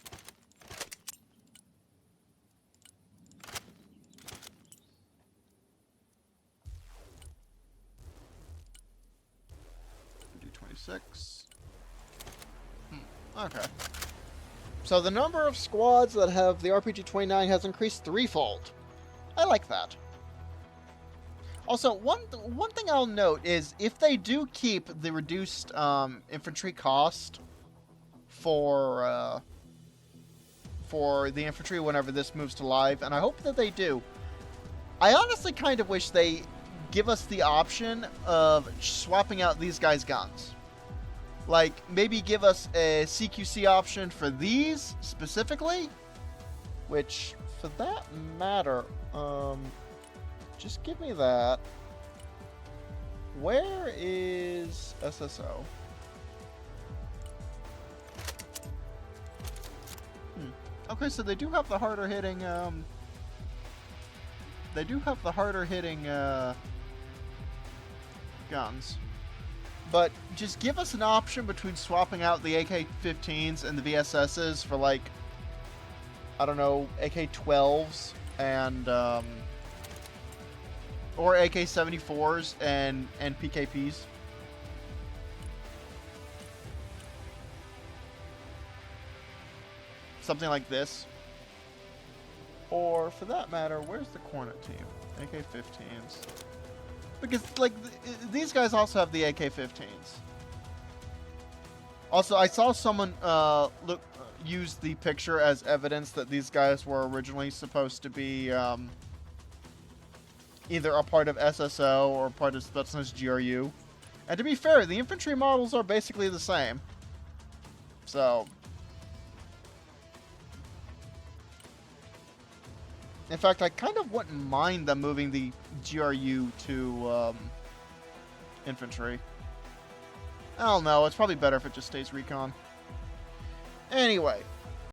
RPG 26. Okay. So the number of squads that have the RPG 29 has increased threefold. I like that. Also, one thing I'll note is if they do keep the reduced infantry cost for the infantry whenever this moves to live, and I hope that they do. I honestly kind of wish they give us the option of swapping out these guys' guns. Like, maybe give us a CQC option for these specifically, which, for that matter, just give me that. Where is SSO? Okay, so they do have the harder hitting, guns. But just give us an option between swapping out the AK-15s and the VSSs for, like, I don't know, AK-12s and, or AK-74s and PKPs. Something like this. Or, for that matter, where's the Cornet team? AK-15s. Because, like, these guys also have the AK-15s. Also, I saw someone use the picture as evidence that these guys were originally supposed to be either a part of SSO or part of Spetsnaz GRU. And to be fair, the infantry models are basically the same. So... In fact, I kind of wouldn't mind them moving the GRU to infantry. I don't know. It's probably better if it just stays recon. Anyway,